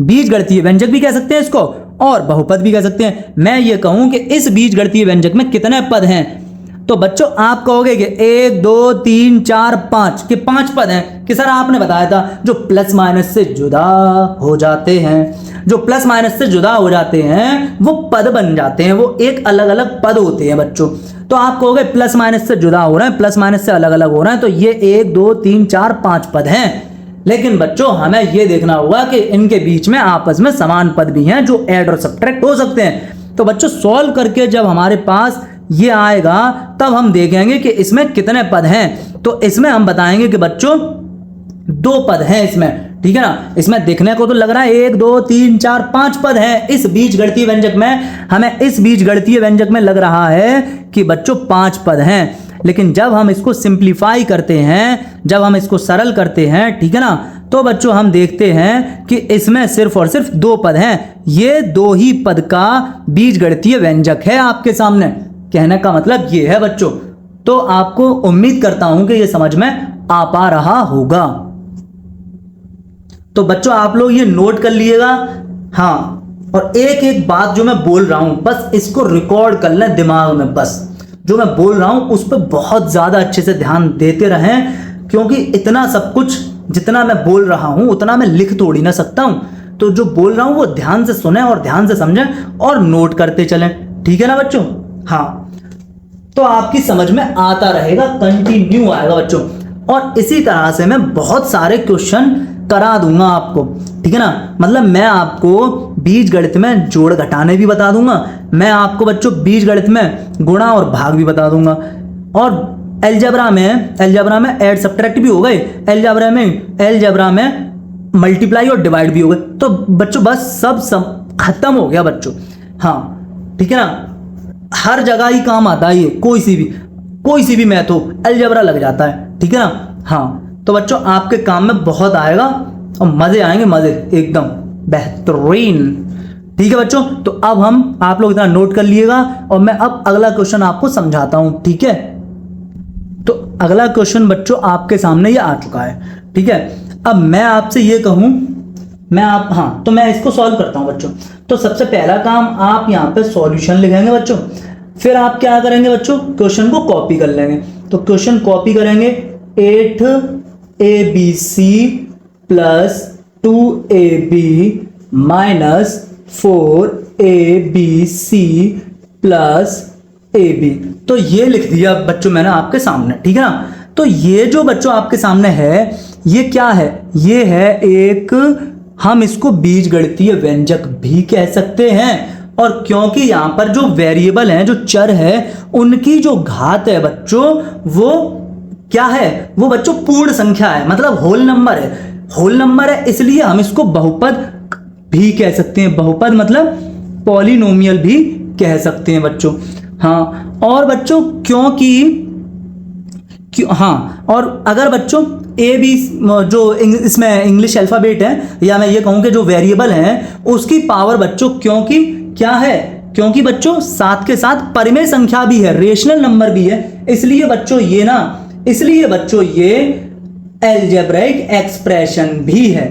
बीजगणितीय व्यंजक भी कह सकते हैं इसको, और बहुपद भी कह सकते हैं। मैं ये कहूं कि इस बीजगणितीय व्यंजक में कितने पद हैं, तो बच्चों आप कहोगे कि 1 2 3 4 5 के 5 पद हैं कि सर आपने बताया था जो प्लस माइनस से जुदा हो जाते हैं, जो प्लस माइनस से जुदा हो जाते हैं वो पद बन जाते हैं, वो एक अलग अलग पद होते हैं बच्चों। तो आप कहोगे प्लस माइनस से जुदा हो रहे हैं, प्लस माइनस से अलग अलग हो रहे हैं, तो ये 1 2 3 4 5 पद हैं। लेकिन बच्चों हमें ये देखना होगा कि इनके बीच में आपस में समान पद भी हैं जो ऐड और सब्ट्रैक्ट हो सकते हैं। तो बच्चों सॉल्व करके जब हमारे पास ये आएगा तब हम देखेंगे कि इसमें कितने पद हैं। तो इसमें हम बताएंगे कि बच्चों 2 पद हैं इसमें, ठीक है ना। इसमें देखने को तो लग रहा है 1 2 3 4 5 पद हैं इस बीजगणितीय व्यंजक में, हमें इस बीजगणितीय व्यंजक में लग रहा है कि बच्चों 5 पद हैं। लेकिन जब हम इसको सिंप्लीफाई करते हैं, जब हम इसको सरल करते हैं, ठीक है ना, तो बच्चों हम देखते हैं कि इसमें सिर्फ और सिर्फ 2 पद हैं। ये 2 ही पद का बीजगणितीय व्यंजक है आपके सामने। कहने का मतलब ये है बच्चों। तो आपको उम्मीद करता हूं कि ये समझ में आ पा रहा होगा। तो बच्चों आप लोग ये नोट कर लिएगा। हाँ, और एक एक बात जो मैं बोल रहा हूं बस इसको रिकॉर्ड कर लें दिमाग में। बस जो मैं बोल रहा हूं उस पर बहुत ज्यादा अच्छे से ध्यान देते रहें, क्योंकि इतना सब कुछ जितना मैं बोल रहा हूं उतना मैं लिख थोड़ी ना सकता हूं। तो जो बोल रहा हूं वो ध्यान से सुने और ध्यान से समझें और नोट करते चलें। ठीक है ना बच्चों? हाँ, तो आपकी समझ में आता रहेगा, कंटिन्यू आएगा बच्चों। और इसी तरह से मैं बहुत सारे क्वेश्चन करा दूंगा आपको। ठीक है ना, मतलब मैं आपको बीजगणित में जोड़ घटाने भी बता दूंगा, मैं आपको बच्चों बीजगणित में गुणा और भाग भी बता दूंगा, और अलजेब्रा में ऐड सब्ट्रैक्ट भी हो गए, अलजेब्रा में मल्टीप्लाई और डिवाइड भी हो गए। तो बच्चों बस सब खत्म हो गया बच्चों। हाँ ठीक है ना, हर जगह ही काम आता है ये, कोई सी भी मैथ हो अलजेब्रा लग जाता है। ठीक है ना? हाँ, तो बच्चों आपके काम में बहुत आएगा और मजे आएंगे, मजे एकदम बेहतरीन। ठीक है बच्चों, तो अब हम आप लोग इतना नोट कर लिएगा और मैं अब अगला क्वेश्चन आपको समझाता हूं। ठीक है, तो अगला क्वेश्चन बच्चों आपके सामने ये आ चुका है। ठीक है, अब मैं आपसे ये कहूं, तो मैं इसको सॉल्व करता हूं बच्चों। तो सबसे पहला काम आप यहां पे सॉल्यूशन लिखेंगे बच्चों, फिर आप क्या करेंगे बच्चों, क्वेश्चन को कॉपी कर लेंगे। तो क्वेश्चन कॉपी करेंगे, 8abc plus 2ab minus 4abc plus ab। तो ये लिख दिया बच्चों मैंने आपके सामने। ठीक है ना? तो ये जो बच्चों आपके सामने है ये क्या है, ये है एक, हम इसको बीजगणितीय व्यंजक भी कह सकते हैं। और क्योंकि यहां पर जो वेरिएबल हैं, जो चर है, उनकी जो घात है बच्चों वो क्या है, वो बच्चों पूर्ण संख्या है, मतलब होल नंबर है, इसलिए हम इसको बहुपद भी कह सकते हैं। बहुपद मतलब पॉलिनोमियल भी कह सकते हैं बच्चों। हाँ, और बच्चों और अगर बच्चों ए बी जो इसमें इंग्लिश अल्फाबेट है, या मैं ये कहूं कि जो वेरिएबल हैं उसकी पावर बच्चों, क्योंकि क्या है, क्योंकि बच्चों साथ के साथ परिमेय संख्या भी है, रेशनल नंबर भी है, इसलिए बच्चों ये अलजेब्रिक एक्सप्रेशन भी है।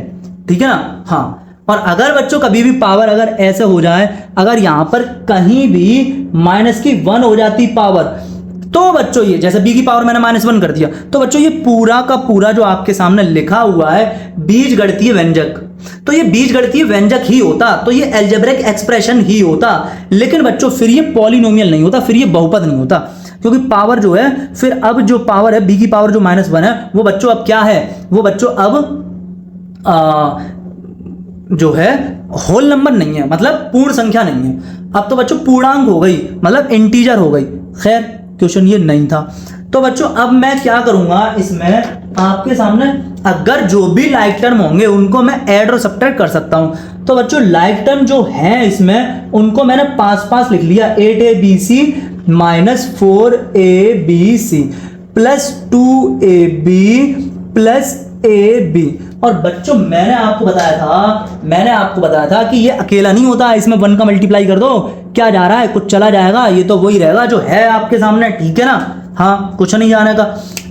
ठीक है ना? हाँ, और अगर बच्चों कभी भी पावर अगर ऐसे हो जाए, अगर यहां पर कहीं भी -1 हो जाती पावर, तो बच्चों ये जैसे b की पावर मैंने -1 कर दिया, तो बच्चों ये पूरा का पूरा जो आपके सामने लिखा हुआ है बीजगणितीय व्यंजक, तो ये बीजगणितीय व्यंजक ही होता, तो ये अलजेब्रिक एक्सप्रेशन ही होता। लेकिन बच्चों फिर ये पॉलिनोमियल नहीं होता, फिर ये बहुपद नहीं होता, क्योंकि पावर जो है, फिर अब जो पावर है b की पावर जो -1 है, वो बच्चों अब क्या है, वो बच्चों अब जो है होल नंबर नहीं है, मतलब पूर्ण संख्या नहीं है, अब तो बच्चों पूर्णांक हो गई, मतलब इंटीजर हो गई। खैर क्वेश्चन ये नहीं था। तो बच्चों अब मैं क्या करूंगा, इसमें आपके सामने अगर जो भी लाइक टर्म होंगे उनको मैं ऐड और सब्ट्रैक्ट कर सकता हूं। तो बच्चों लाइक टर्म जो हैं इसमें, उनको मैंने 5 लिख लिया, 8abc minus 4abc plus 2ab plus ab। और बच्चों मैंने आपको बताया था कि ये अकेला नहीं होता, इसमें 1 का मल्टीप्लाई कर दो, क्या जा रहा है, कुछ चला जाएगा, ये तो वही रहेगा जो है आपके सामने। ठीक है ना? हाँ, कुछ नहीं जाने का।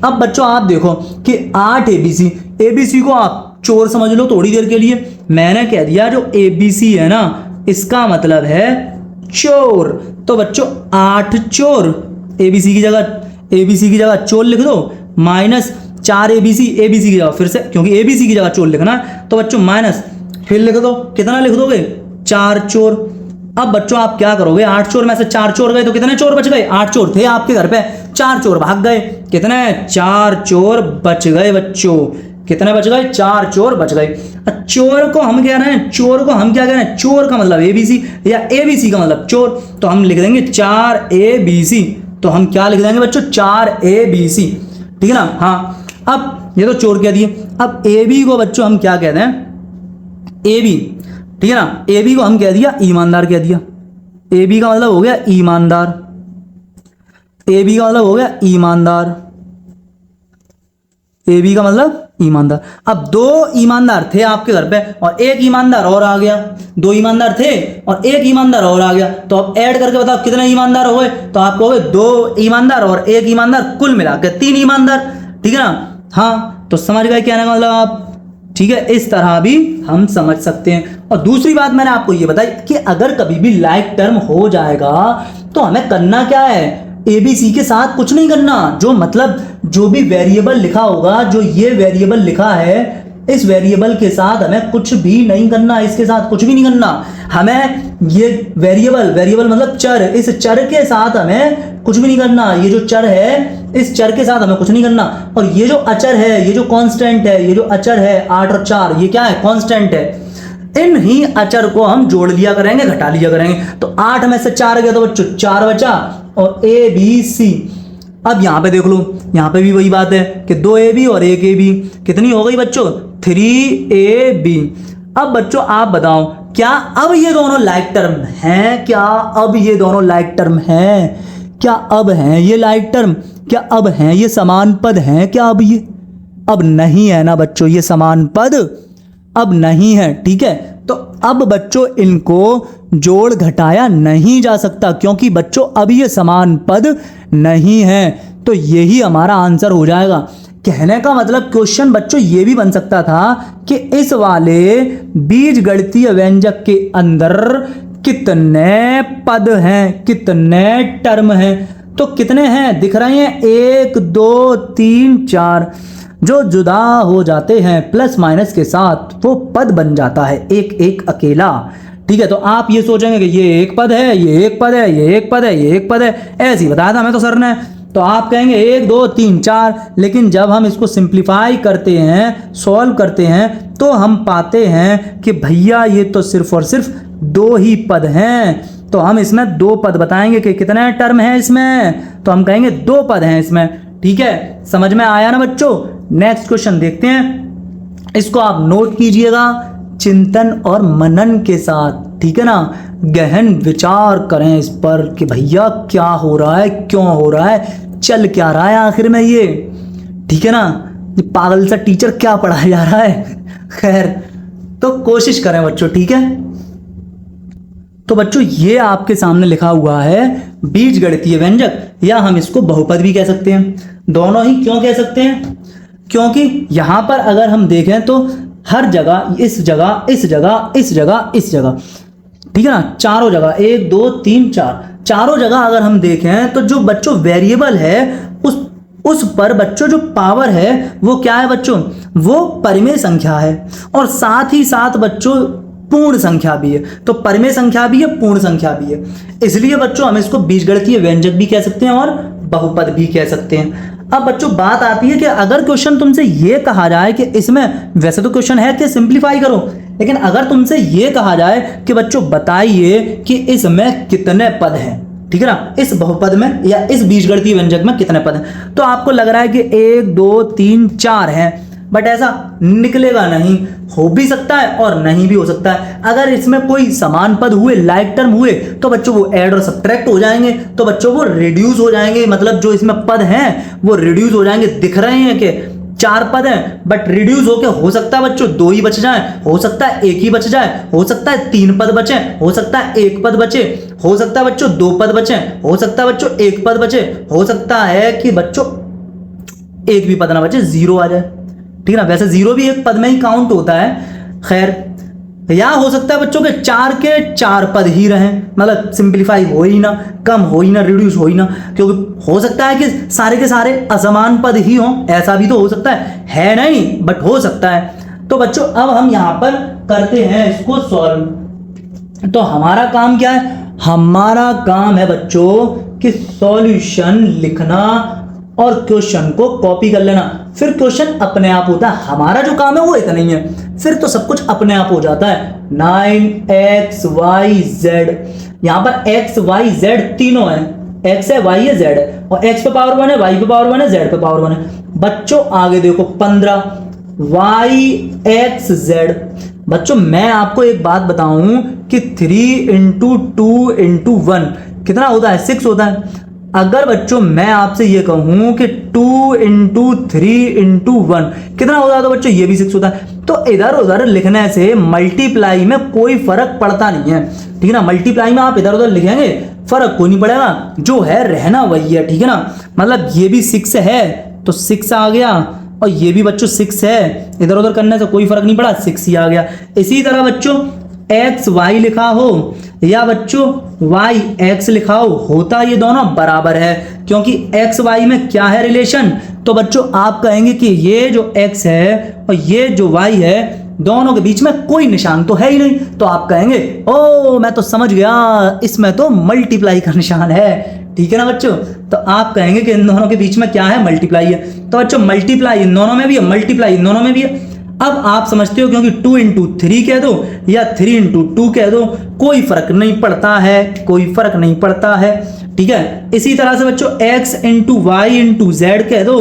अब बच्चों आप देखो कि 8abc को आप चोर समझ लो थोड़ी देर के लिए। मैंने कह दिया जो abc है ना, इसका मतलब है चोर। तो बच्चों 8 चोर, abc की जगह चोर लिख दो, माइनस 4abc की जगह, फिर से क्योंकि abc की जगह चोर लिखना है, तो बच्चों माइनस फिर लिख दो, कितना लिख दोगे, 4 चोर। अब बच्चों आप क्या करोगे, 8 चोर में से 4 चोर गए तो कितने चोर बच गए, 8 चोर थे आपके घर पे, 4 चोर भाग गए, कितने, 4 चोर बच गए बच्चों, कितने बच गए, 4 चोर बच गए। चोर को हम क्या कह रहे हैं, चोर का मतलब abc या abc का मतलब चोर, तो हम लिख देंगे 4abc। तो हम क्या लिख देंगे बच्चों, 4abc। ठीक है ना? हाँ, अब ये तो चोर कह दिए, अब ab को बच्चों हम क्या कहते हैं, ab, ठीक है ना, ab को हम कह दिया ईमानदार, कह दिया ab का मतलब हो गया ईमानदार। ए बी का मतलब हो गया ईमानदार, ए बी का मतलब ईमानदार। अब दो ईमानदार थे आपके घर पे और एक ईमानदार और आ गया, दो ईमानदार थे और एक ईमानदार और आ गया, तो अब ऐड करके बताओ कितने ईमानदार हो गए, तो आप कहोगे दो ईमानदार और एक ईमानदार, कुल मिला के 3 ईमानदार, ठीक है ना। हाँ, तो समझ गए कहने का मतलब आप, ठीक है। इस तरह भी हम समझ सकते हैं। और दूसरी बात मैंने आपको ये बताई कि अगर कभी भी लाइक टर्म हो जाएगा तो हमें करना क्या है, ABC के साथ कुछ नहीं करना, जो मतलब जो भी वेरिएबल लिखा होगा, जो ये वेरिएबल लिखा है, इस वेरिएबल के साथ हमें कुछ भी नहीं करना, इसके साथ कुछ भी नहीं करना। हमें ये वेरिएबल मतलब चर, इस चर के साथ हमें कुछ भी नहीं करना। ये जो चर है, इस चर के साथ हमें कुछ नहीं करना। और ये जो अचर है, ये जो कांस्टेंट है, ये जो अचर है 8 और 4, ये क्या है, कांस्टेंट है। इन ही अचर को हम जोड़ लिया करेंगे, घटा लिया करेंगे। तो 8 में से 4 गया तो बच्चों 4 बचा और ABC। अब यहां पे देख लो, यहां पे भी वही बात है कि 2AB और 1AB, कितनी हो गई बच्चों, 3AB। अब बच्चों आप बताओ, क्या अब ये दोनों लाइक टर्म हैं? क्या अब ये दोनों लाइक टर्म हैं? क्या अब हैं ये लाइक टर्म? क्या अब हैं ये समान पद हैं? क्या अब ये अब नहीं है ना बच्चों, ये समान पद अब नहीं है, ठीक है। तो अब बच्चों इनको जोड़ घटाया नहीं जा सकता, क्योंकि बच्चों अब ये समान पद नहीं है। तो यही हमारा आंसर हो जाएगा। कहने का मतलब क्वेश्चन बच्चों ये भी बन सकता था कि इस वाले बीजगणितीय व्यंजक के अंदर कितने पद हैं, कितने टर्म हैं। तो कितने हैं दिख रहे हैं, 1 2 3 4, जो जुदा हो जाते हैं प्लस माइनस के साथ वो पद बन जाता है एक एक अकेला, ठीक है। तो आप ये सोचेंगे कि ये एक पद है, ये एक पद है, ये एक पद है, ये एक पद है, ऐसे ही बताया था हमें तो सर ने। तो आप कहेंगे 1 2 3 4, लेकिन जब हम इसको सिंप्लीफाई करते हैं, सॉल्व करते हैं, तो हम पाते हैं कि भैया ये तो सिर्फ और सिर्फ 2 ही पद हैं। तो हम इसमें 2 पद बताएंगे कि कितने टर्म हैं इसमें, तो हम कहेंगे 2 पद हैं इसमें, ठीक है। समझ में आया ना बच्चों। नेक्स्ट क्वेश्चन देखते हैं, इसको आप नोट कीजिएगा चिंतन और मनन के साथ, ठीक है ना। गहन विचार करें इस पर कि भैया क्या हो रहा है, क्यों हो रहा है, चल क्या रहा है आखिर में ये, ठीक है ना। ये पागल सा टीचर क्या पढ़ाया जा रहा है। खैर, तो कोशिश करें बच्चों, ठीक है। तो बच्चों ये आपके सामने लिखा हुआ है बीजगणितीय व्यंजक, या हम इसको बहुपद भी कह सकते हैं। दोनों ही क्यों कह सकते हैं, क्योंकि यहां पर अगर हम देखें तो हर जगह, इस जगह, इस जगह, इस जगह, इस जगह, ठीक है ना, चारों जगह 1 2 3 4, चारों जगह अगर हम देखें तो जो बच्चों वेरिएबल है उस पर बच्चों जो पावर है वो क्या है बच्चों, वो परिमेय संख्या है, और साथ ही साथ बच्चों पूर्ण संख्या भी है। तो परिमेय संख्या भी है, पूर्ण संख्या भी है, इसलिए बच्चों हम इसको बीजगणितीय व्यंजक भी कह सकते हैं और बहुपद भी कह सकते हैं। अब बच्चों बात आती है कि अगर क्वेश्चन तुमसे ये कहा जाए कि इसमें, वैसे तो क्वेश्चन है कि सिंप्लीफाई करो, लेकिन अगर तुमसे ये कहा जाए कि बच्चों बताइए कि इसमें कितने पद हैं, ठीक है ना, इस बहुपद में या इस बीजगणितीय व्यंजक में कितने पद हैं, तो आपको लग रहा है कि 1 2 3 4 हैं, बट ऐसा निकलेगा नहीं। हो भी सकता है और नहीं भी हो सकता है। अगर इसमें कोई समान पद हुए, लाइक टर्म हुए, तो बच्चों वो ऐड और सब्ट्रैक्ट हो जाएंगे, तो बच्चों वो रिड्यूस हो जाएंगे, मतलब जो इसमें पद हैं वो रिड्यूस हो जाएंगे। दिख रहे हैं कि 4 पद हैं, बट रिड्यूस होके हो सकता है बच्चों 2 ही बच जाए, हो सकता है 1 ही बच जाए, हो सकता है 3 पद बचे, हो सकता है 1 पद बचे, हो सकता है बच्चों 2 पद बचे, हो सकता है बच्चों 1 पद बचे, हो सकता है कि बच्चों 1 भी पद ना बचे, 0 आ जाए, ठीक है ना। वैसे 0 भी एक पद में ही काउंट होता है। खैर, या हो सकता है बच्चों के 4 के 4 पद ही रहें, मतलब सिंप्लीफाई हो ही ना, कम हो ही ना, रिड्यूस हो ही ना, क्योंकि हो सकता है कि सारे के सारे असमान पद ही हों, ऐसा भी तो हो सकता है नहीं, बट हो सकता है। तो बच्चों अब हम यहां पर करते हैं इसको सॉल्व। तो हमारा काम क्या है, हमारा काम है बच्चों कि सॉल्यूशन लिखना और क्वेश्चन को कॉपी कर लेना, फिर क्वेश्चन अपने आप होता है। हमारा जो काम है वो इतना ही है, फिर तो सब कुछ अपने आप हो जाता है। 9xyz, यहां पर xyz तीनों है, x है, y है, z है, और x पे पावर 1 है, y पे पावर 1 है, z पे पावर 1 है। बच्चों आगे देखो 15 yxz। बच्चों मैं आपको एक बात बताऊं कि 3 × 2 × 1 कितना होता है, 6 होता है। अगर बच्चों मैं आपसे ये कहूं कि 2 इंटू 3 इंटू 1 कितना होता है, तो बच्चों ये भी 6 होता है। तो इधर उधर लिखने से मल्टीप्लाई में कोई फर्क पड़ता नहीं है, ठीक है ना। मल्टीप्लाई में आप इधर उधर लिखेंगे फर्क कोई नहीं पड़ेगा, जो है रहना वही है, ठीक है ना। मतलब ये भी 6 है तो 6 आ गया, और ये भी बच्चों 6 है, इधर उधर करने से कोई फर्क नहीं पड़ा, 6 ही आ गया। इसी तरह बच्चों एक्स वाई लिखा हो या बच्चों वाई एक्स लिखा हो, होता ये दोनों बराबर है, क्योंकि एक्स वाई में क्या है रिलेशन। तो बच्चों आप कहेंगे कि ये जो एक्स है और ये जो वाई है दोनों के बीच में कोई निशान तो है ही नहीं, तो आप कहेंगे ओ मैं तो समझ गया, इसमें तो मल्टीप्लाई का निशान है, ठीक है ना बच्चों। तो आप कहेंगे कि इन दोनों के बीच में क्या है, मल्टीप्लाई है। तो बच्चों मल्टीप्लाई इन दोनों में भी है, मल्टीप्लाई इन दोनों में भी है। अब आप समझते हो क्योंकि 2 इंटू 3 कह दो या 3 इंटू 2 कह दो, कोई फर्क नहीं पड़ता है, कोई फर्क नहीं पड़ता है, ठीक है। इसी तरह से बच्चों x into Y into Z कह दो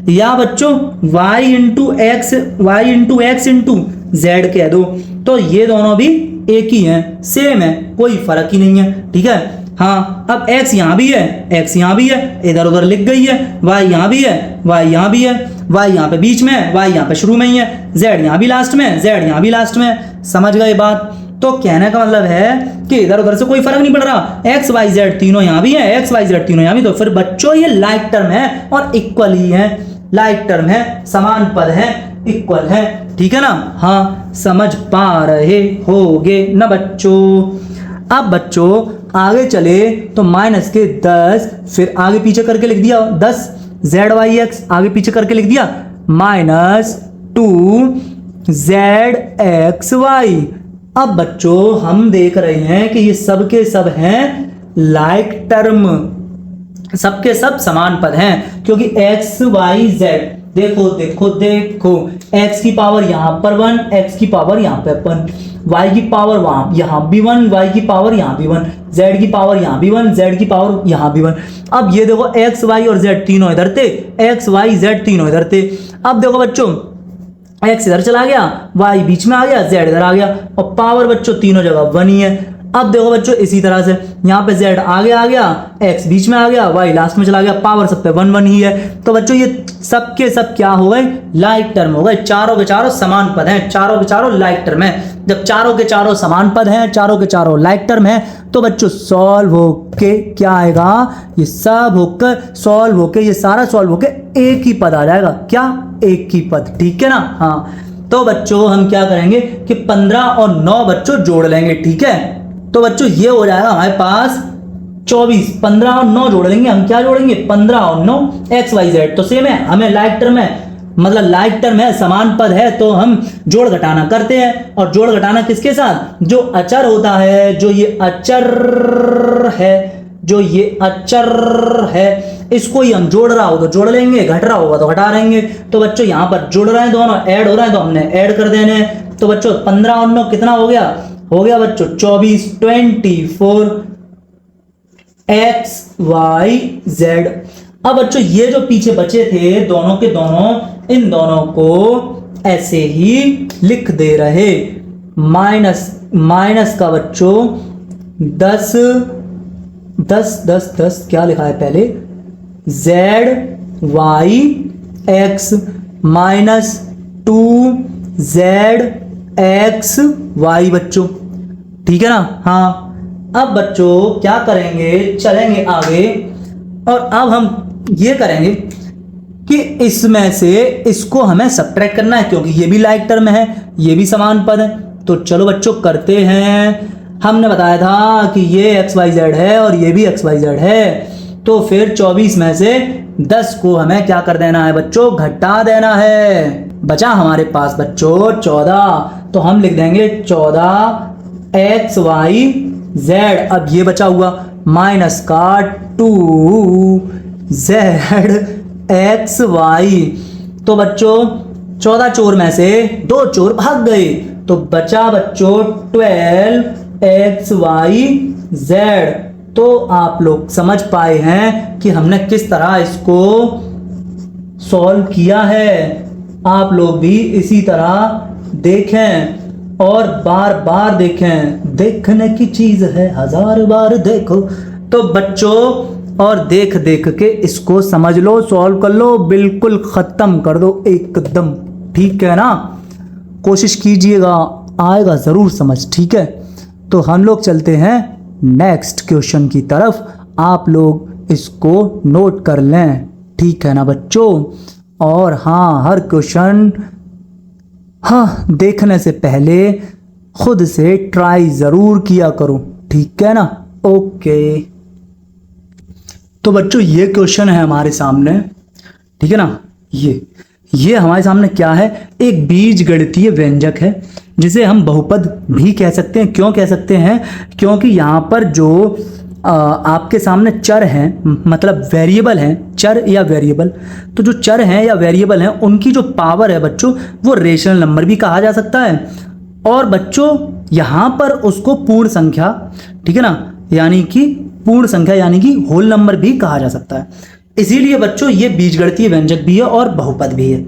या बच्चों y into X into Z कह दो, तो ये दोनों भी एक ही हैं, सेम है, कोई फर्क ही नहीं है, ठीक है। हाँ अब x यहाँ भी है, x यहाँ भी है, इधर उधर लिख गई है, y यहाँ भी है, y यहाँ भी है, y यहाँ पे बीच में है, y यहाँ पे शुरू में ही है, z यहाँ भी लास्ट में है, z यहाँ भी लास्ट में है। समझ गए बात। तो कहने का मतलब है कि इधर उधर से कोई फर्क नहीं पड़ रहा, x y z तीनों यहाँ भी है, x y z तीनों यहाँ भी, तो फिर बच्चों ये लाइक टर्म है और इक्वल ही है, लाइक टर्म है, समान पद है, इक्वल है, ठीक है ना। हाँ समझ पा रहे होगे ना बच्चों। अब बच्चों आगे चले तो माइनस के 10, फिर आगे पीछे करके लिख दिया 10 जेड वाई एक्स, आगे पीछे करके लिख दिया माइनस 2 जेड एक्स वाई। अब बच्चों हम देख रहे हैं कि ये सब के सब हैं लाइक टर्म, सबके सब समान पद हैं, क्योंकि एक्स वाई जेड देखो देखो देखो, x की पावर यहाँ पर 1, x की पावर यहाँ पे 1, y की पावर वहां यहाँ भी 1, y की पावर यहाँ भी 1, z की पावर यहाँ भी 1, z की पावर यहाँ भी 1। अब ये देखो x y और z तीनों इधर थे, x y z तीनों इधर थे। अब देखो बच्चों x इधर चला गया, y बीच में आ गया, z इधर आ गया, और पावर बच्चों तीनों जगह 1 ही है। अब देखो बच्चों इसी तरह से यहाँ पे z आगे आ गया, x बीच में आ गया, y लास्ट में चला गया, पावर सब पे 1 1 ही है। तो बच्चों ये सब के सब क्या हो गए, लाइक टर्म हो गए, चारों के चारों समान पद हैं, चारों के चारों लाइक टर्म है। जब चारों के चारों समान पद हैं, चारों के चारों लाइक टर्म है, तो बच्चों सॉल्व होके क्या आएगा, ये सब होकर सॉल्व होके, ये सारा सॉल्व होके एक ही पद आ जाएगा, क्या, एक ही पद, ठीक है ना। हाँ तो बच्चों हम क्या करेंगे कि 15 और 9 बच्चों जोड़ लेंगे, ठीक है। तो बच्चों ये हो जाएगा हमारे पास 24, 15 और 9 जोड़ लेंगे, हम क्या जोड़ेंगे 15 और 9 एक्स वाई जेड, तो सेम है, हमें लाइक टर्म है, मतलब लाइक टर्म है, समान पद है, तो हम जोड़ घटाना करते हैं। और जोड़ घटाना किसके साथ, जो अचर होता है, जो ये अचर है, जो ये अचर है, इसको ही हम जोड़ रहा हो तो जोड़ लेंगे, घट रहा होगा तो घटा लेंगे। तो बच्चों यहाँ पर जुड़ रहे हैं दोनों, ऐड हो रहे हैं तो हमने ऐड कर देने हैं। तो बच्चों 15 और 9 कितना हो गया, हो गया बच्चों 24, 24 एक्स वाई जेड। अब बच्चों ये जो पीछे बचे थे दोनों के दोनों, इन दोनों को ऐसे ही लिख दे रहे, माइनस का बच्चों 10 10 10 10 क्या लिखा है पहले, Z Y X minus 2 Z X Y बच्चों, ठीक है ना। हाँ अब बच्चों क्या करेंगे, चलेंगे आगे, और अब हम ये करेंगे कि इसमें से इसको हमें सब्ट्रैक्ट करना है, क्योंकि ये भी लाइक टर्म है, ये भी समान पद है। तो चलो बच्चों करते हैं। हमने बताया था कि ये एक्स वाई जेड है और ये भी एक्स वाई जेड है, तो फिर 24 में से 10 को हमें क्या कर देना है बच्चों, घटा देना है। बचा हमारे पास बच्चों 14, तो हम लिख देंगे 14 एक्स वाई जेड। अब ये बचा हुआ माइनस का 2 जेड एक्स वाई। तो बच्चों 14 चोर में से 2 चोर भाग गए, तो बचा बच्चों 12 एक्स वाई जेड। तो आप लोग समझ पाए हैं कि हमने किस तरह इसको सॉल्व किया है। आप लोग भी इसी तरह देखें और बार बार देखें, देखने की चीज है, 1000 बार देखो। तो बच्चों और देख देख के इसको समझ लो, सॉल्व कर लो, बिल्कुल खत्म कर दो एकदम, ठीक है ना। कोशिश कीजिएगा, आएगा जरूर समझ, ठीक है। तो हम लोग चलते हैं नेक्स्ट क्वेश्चन की तरफ, आप लोग इसको नोट कर लें, ठीक है ना बच्चों। और हाँ, हर क्वेश्चन हाँ देखने से पहले खुद से ट्राई जरूर किया करो, ठीक है ना। ओके, तो बच्चों ये क्वेश्चन है हमारे सामने, ठीक है ना। ये हमारे सामने क्या है, एक बीज गणितीय व्यंजक है जिसे हम बहुपद भी कह सकते हैं। क्यों कह सकते हैं, क्योंकि यहाँ पर जो आपके सामने चर हैं, मतलब वेरिएबल हैं, चर या वेरिएबल, तो जो चर हैं या वेरिएबल हैं उनकी जो पावर है बच्चों वो रेशनल नंबर भी कहा जा सकता है। और बच्चों यहाँ पर उसको पूर्ण संख्या, ठीक है ना, यानी कि पूर्ण संख्या यानी कि होल नंबर भी कहा जा सकता है। इसीलिए बच्चों ये बीजगणितीय व्यंजक भी है और बहुपद भी है।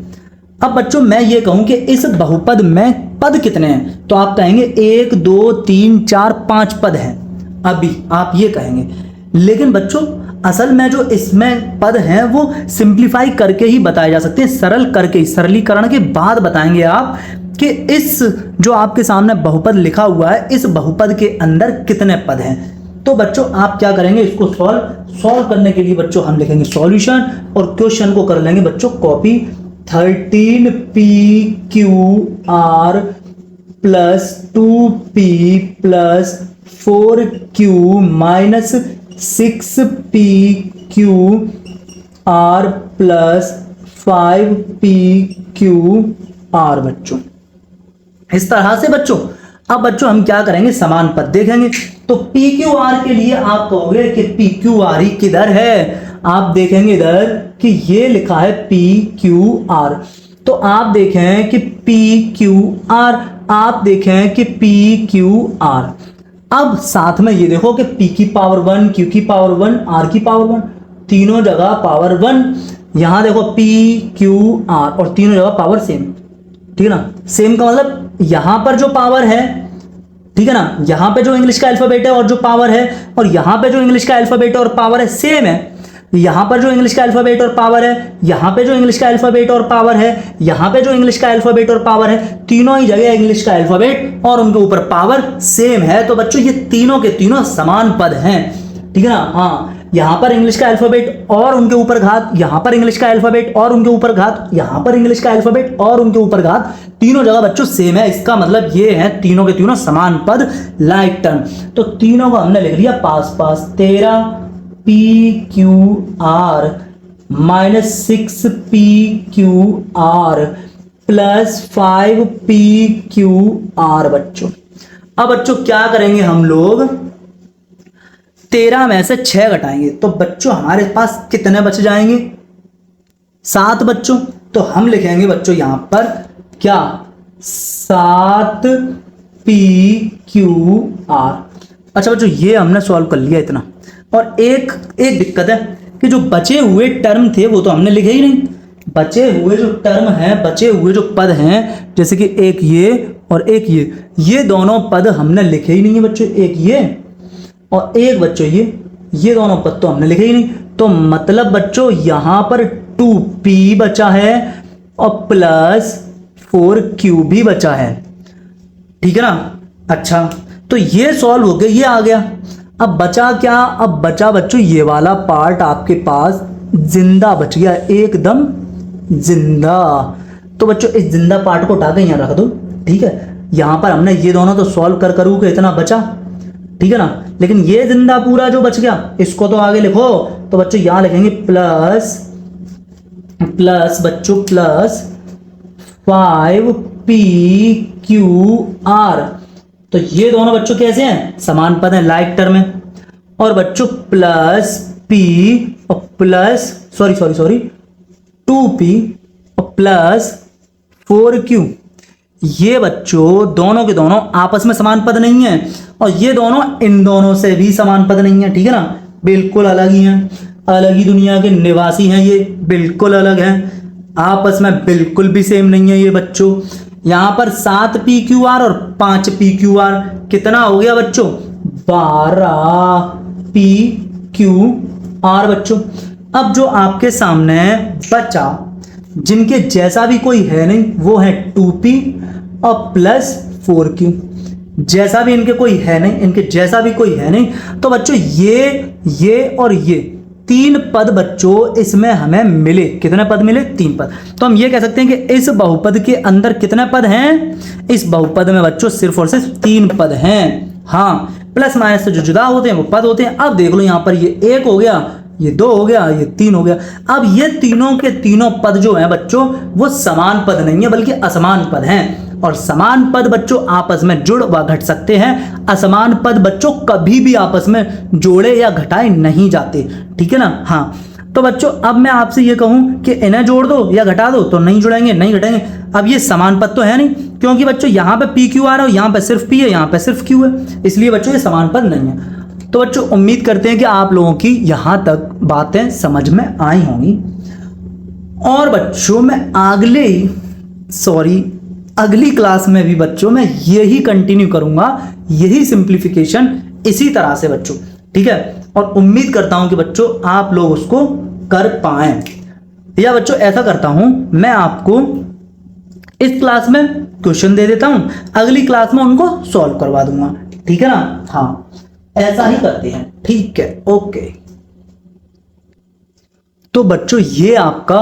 अब बच्चों मैं ये कहूं कि इस बहुपद में पद कितने हैं, तो आप कहेंगे 1 2 3 4 5 पद हैं, अभी आप ये कहेंगे। लेकिन बच्चों असल में जो इसमें पद हैं वो सिंप्लीफाई करके ही बताए जा सकते हैं, सरल करके ही, सरलीकरण के बाद बताएंगे आप कि इस जो आपके सामने बहुपद लिखा हुआ है इस बहुपद के अंदर कितने पद हैं। तो बच्चों आप क्या करेंगे, इसको सॉल्व करने के लिए बच्चों हम लिखेंगे सॉल्यूशन और क्वेश्चन को कर लेंगे बच्चों copy. 13PQR plus 2P plus 4Q minus 6PQR plus 5PQR बच्चों, इस तरह से बच्चों। अब बच्चों हम क्या करेंगे, समान पद देखेंगे। तो PQR के लिए आप कहोगे कि PQR ही किधर है, आप देखेंगे इधर कि ये लिखा है PQR, तो आप देखें कि PQR, आप देखें कि PQR। अब साथ में ये देखो कि P की पावर 1, Q की पावर 1, R की पावर 1, तीनों जगह पावर 1। यहां देखो PQR और तीनों जगह पावर सेम, ठीक है ना। सेम का मतलब यहां पर जो पावर है, ठीक है ना, यहां पे जो इंग्लिश का अल्फाबेट है और जो पावर है, और यहां पे जो इंग्लिश का अल्फाबेट और पावर है सेम है। यहां पर जो इंग्लिश का अल्फाबेट और पावर है, यहां पे जो इंग्लिश का अल्फाबेट और पावर है, यहां पे जो इंग्लिश का अल्फाबेट और पावर है, तीनों ही जगह इंग्लिश का अल्फाबेट और उनके ऊपर पावर सेम है। तो बच्चों ये तीनों के तीनों समान पद हैं, ठीक है ना। हाँ, यहां पर इंग्लिश का अल्फाबेट और उनके ऊपर घात, यहां पर इंग्लिश का अल्फाबेट और उनके ऊपर घात, यहां पर इंग्लिश का अल्फाबेट और उनके ऊपर घात, तीनों जगह बच्चों सेम है। इसका मतलब ये है तीनों के तीनों समान पद, लाइक टर्म। तो तीनों को हमने लिख लिया पास पास। 13PQR minus 6PQR plus 5PQR बच्चों। अब बच्चों क्या करेंगे हम लोग, 13 में से 6 घटाएंगे तो बच्चों हमारे पास कितने बच जाएंगे, 7 बच्चों। तो हम लिखेंगे बच्चों यहां पर क्या, 7PQR। अच्छा बच्चों ये हमने सॉल्व कर लिया इतना। और एक दिक्कत है कि जो बचे हुए टर्म थे वो तो हमने लिखे ही नहीं। बचे हुए जो टर्म हैं, बचे हुए जो पद हैं, जैसे कि एक ये और एक ये दोनों पद हमने लिखे ही नहीं है बच्चों। एक ये और एक बच्चों ये दोनों पद तो हमने लिखे ही नहीं। तो मतलब बच्चों यहां पर 2P बचा है और प्लस 4Q भी बचा है, ठीक है ना। अच्छा तो ये सॉल्व हो गया, ये आ गया। अब बचा क्या, अब बचा बच्चों ये वाला पार्ट आपके पास जिंदा बच गया, एकदम जिंदा। तो बच्चों इस जिंदा पार्ट को उठा के यहां रख दो, ठीक है। यहां पर हमने ये दोनों तो सॉल्व करूँ के इतना बचा, ठीक है ना। लेकिन ये जिंदा पूरा जो बच गया इसको तो आगे लिखो। तो बच्चों यहां लिखेंगे प्लस बच्चों प्लस 5PQR। तो ये दोनों बच्चों कैसे हैं, समान पद हैं, लाइक टर्म है। और बच्चों प्लस P और प्लस सॉरी 2P और प्लस 4Q, ये बच्चों दोनों के दोनों आपस में समान पद नहीं है और ये दोनों इन दोनों से भी समान पद नहीं है, ठीक है ना। बिल्कुल अलग ही हैं, अलग ही दुनिया के निवासी हैं, ये बिल्कुल अलग हैं, आपस में बिल्कुल भी सेम नहीं है ये बच्चों। यहां पर 7PQR और 5PQR कितना हो गया बच्चों, 12PQR आर बच्चों। अब जो आपके सामने बचा, जिनके जैसा भी कोई है नहीं, वो है 2p और प्लस 4q। जैसा भी इनके कोई है नहीं, इनके जैसा भी कोई है नहीं, तो बच्चों ये और ये 3 पद बच्चों इसमें हमें मिले। कितने पद मिले? 3 पद। तो हम ये कह सकते हैं कि इस बहुपद के अंदर कितने पद हैं? इस बहुपद में बच्चों सिर्फ और सिर्फ 3 पद हैं। हाँ, प्लस माइनस से जो जुदा होते हैं वो पद होते हैं। अब देख लो यहाँ पर ये 1 हो गया, ये 2 हो गया, ये 3 हो गया। अब ये तीनों के तीनों पद जो हैं बच्चों, वो समान पद नहीं है बल्कि असमान पद हैं। और समान पद बच्चों आपस में जुड़ व घट सकते हैं, असमान पद बच्चों कभी भी आपस में जोड़े या घटाए नहीं जाते। ठीक है ना? हाँ, तो बच्चों अब मैं आपसे ये कहूं कि इन्हें जोड़ दो या घटा दो तो नहीं जुड़ेंगे, नहीं घटेंगे। अब ये समान पद तो है नहीं, क्योंकि बच्चों यहाँ पे पी क्यू आ रहा है, यहाँ पे सिर्फ पी है, यहाँ पे सिर्फ क्यू है, इसलिए बच्चों ये समान पद नहीं है। तो बच्चों उम्मीद करते हैं कि आप लोगों की यहाँ तक बातें समझ में आई होंगी। और बच्चों मैं अगली क्लास में भी बच्चों मैं यही कंटिन्यू करूंगा, यही सिंप्लीफिकेशन इसी तरह से बच्चों। ठीक है? और उम्मीद करता हूं कि बच्चों आप लोग उसको कर पाएं। या बच्चों ऐसा करता हूं, मैं आपको इस क्लास में क्वेश्चन दे देता हूं, अगली क्लास में उनको सॉल्व करवा दूंगा। ठीक है ना? हाँ, ऐसा ही करते हैं। ठीक है, ओके। तो बच्चों ये आपका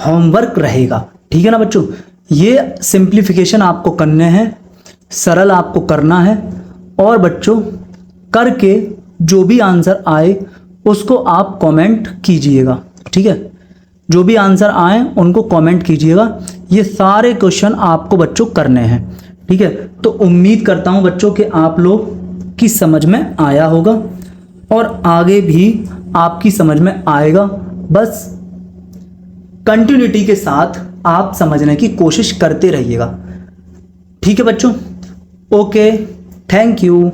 होमवर्क रहेगा। ठीक है ना बच्चों? ये सिंप्लीफिकेशन आपको करने हैं, सरल आपको करना है। और बच्चों करके जो भी आंसर आए उसको आप कमेंट कीजिएगा। ठीक है? जो भी आंसर आए उनको कमेंट कीजिएगा। ये सारे क्वेश्चन आपको बच्चों करने हैं। ठीक है? तो उम्मीद करता हूं बच्चों कि आप लोग की समझ में आया होगा और आगे भी आपकी समझ में आएगा। बस कंटिन्यूटी के साथ आप समझने की कोशिश करते रहिएगा। ठीक है बच्चों? Okay, thank you.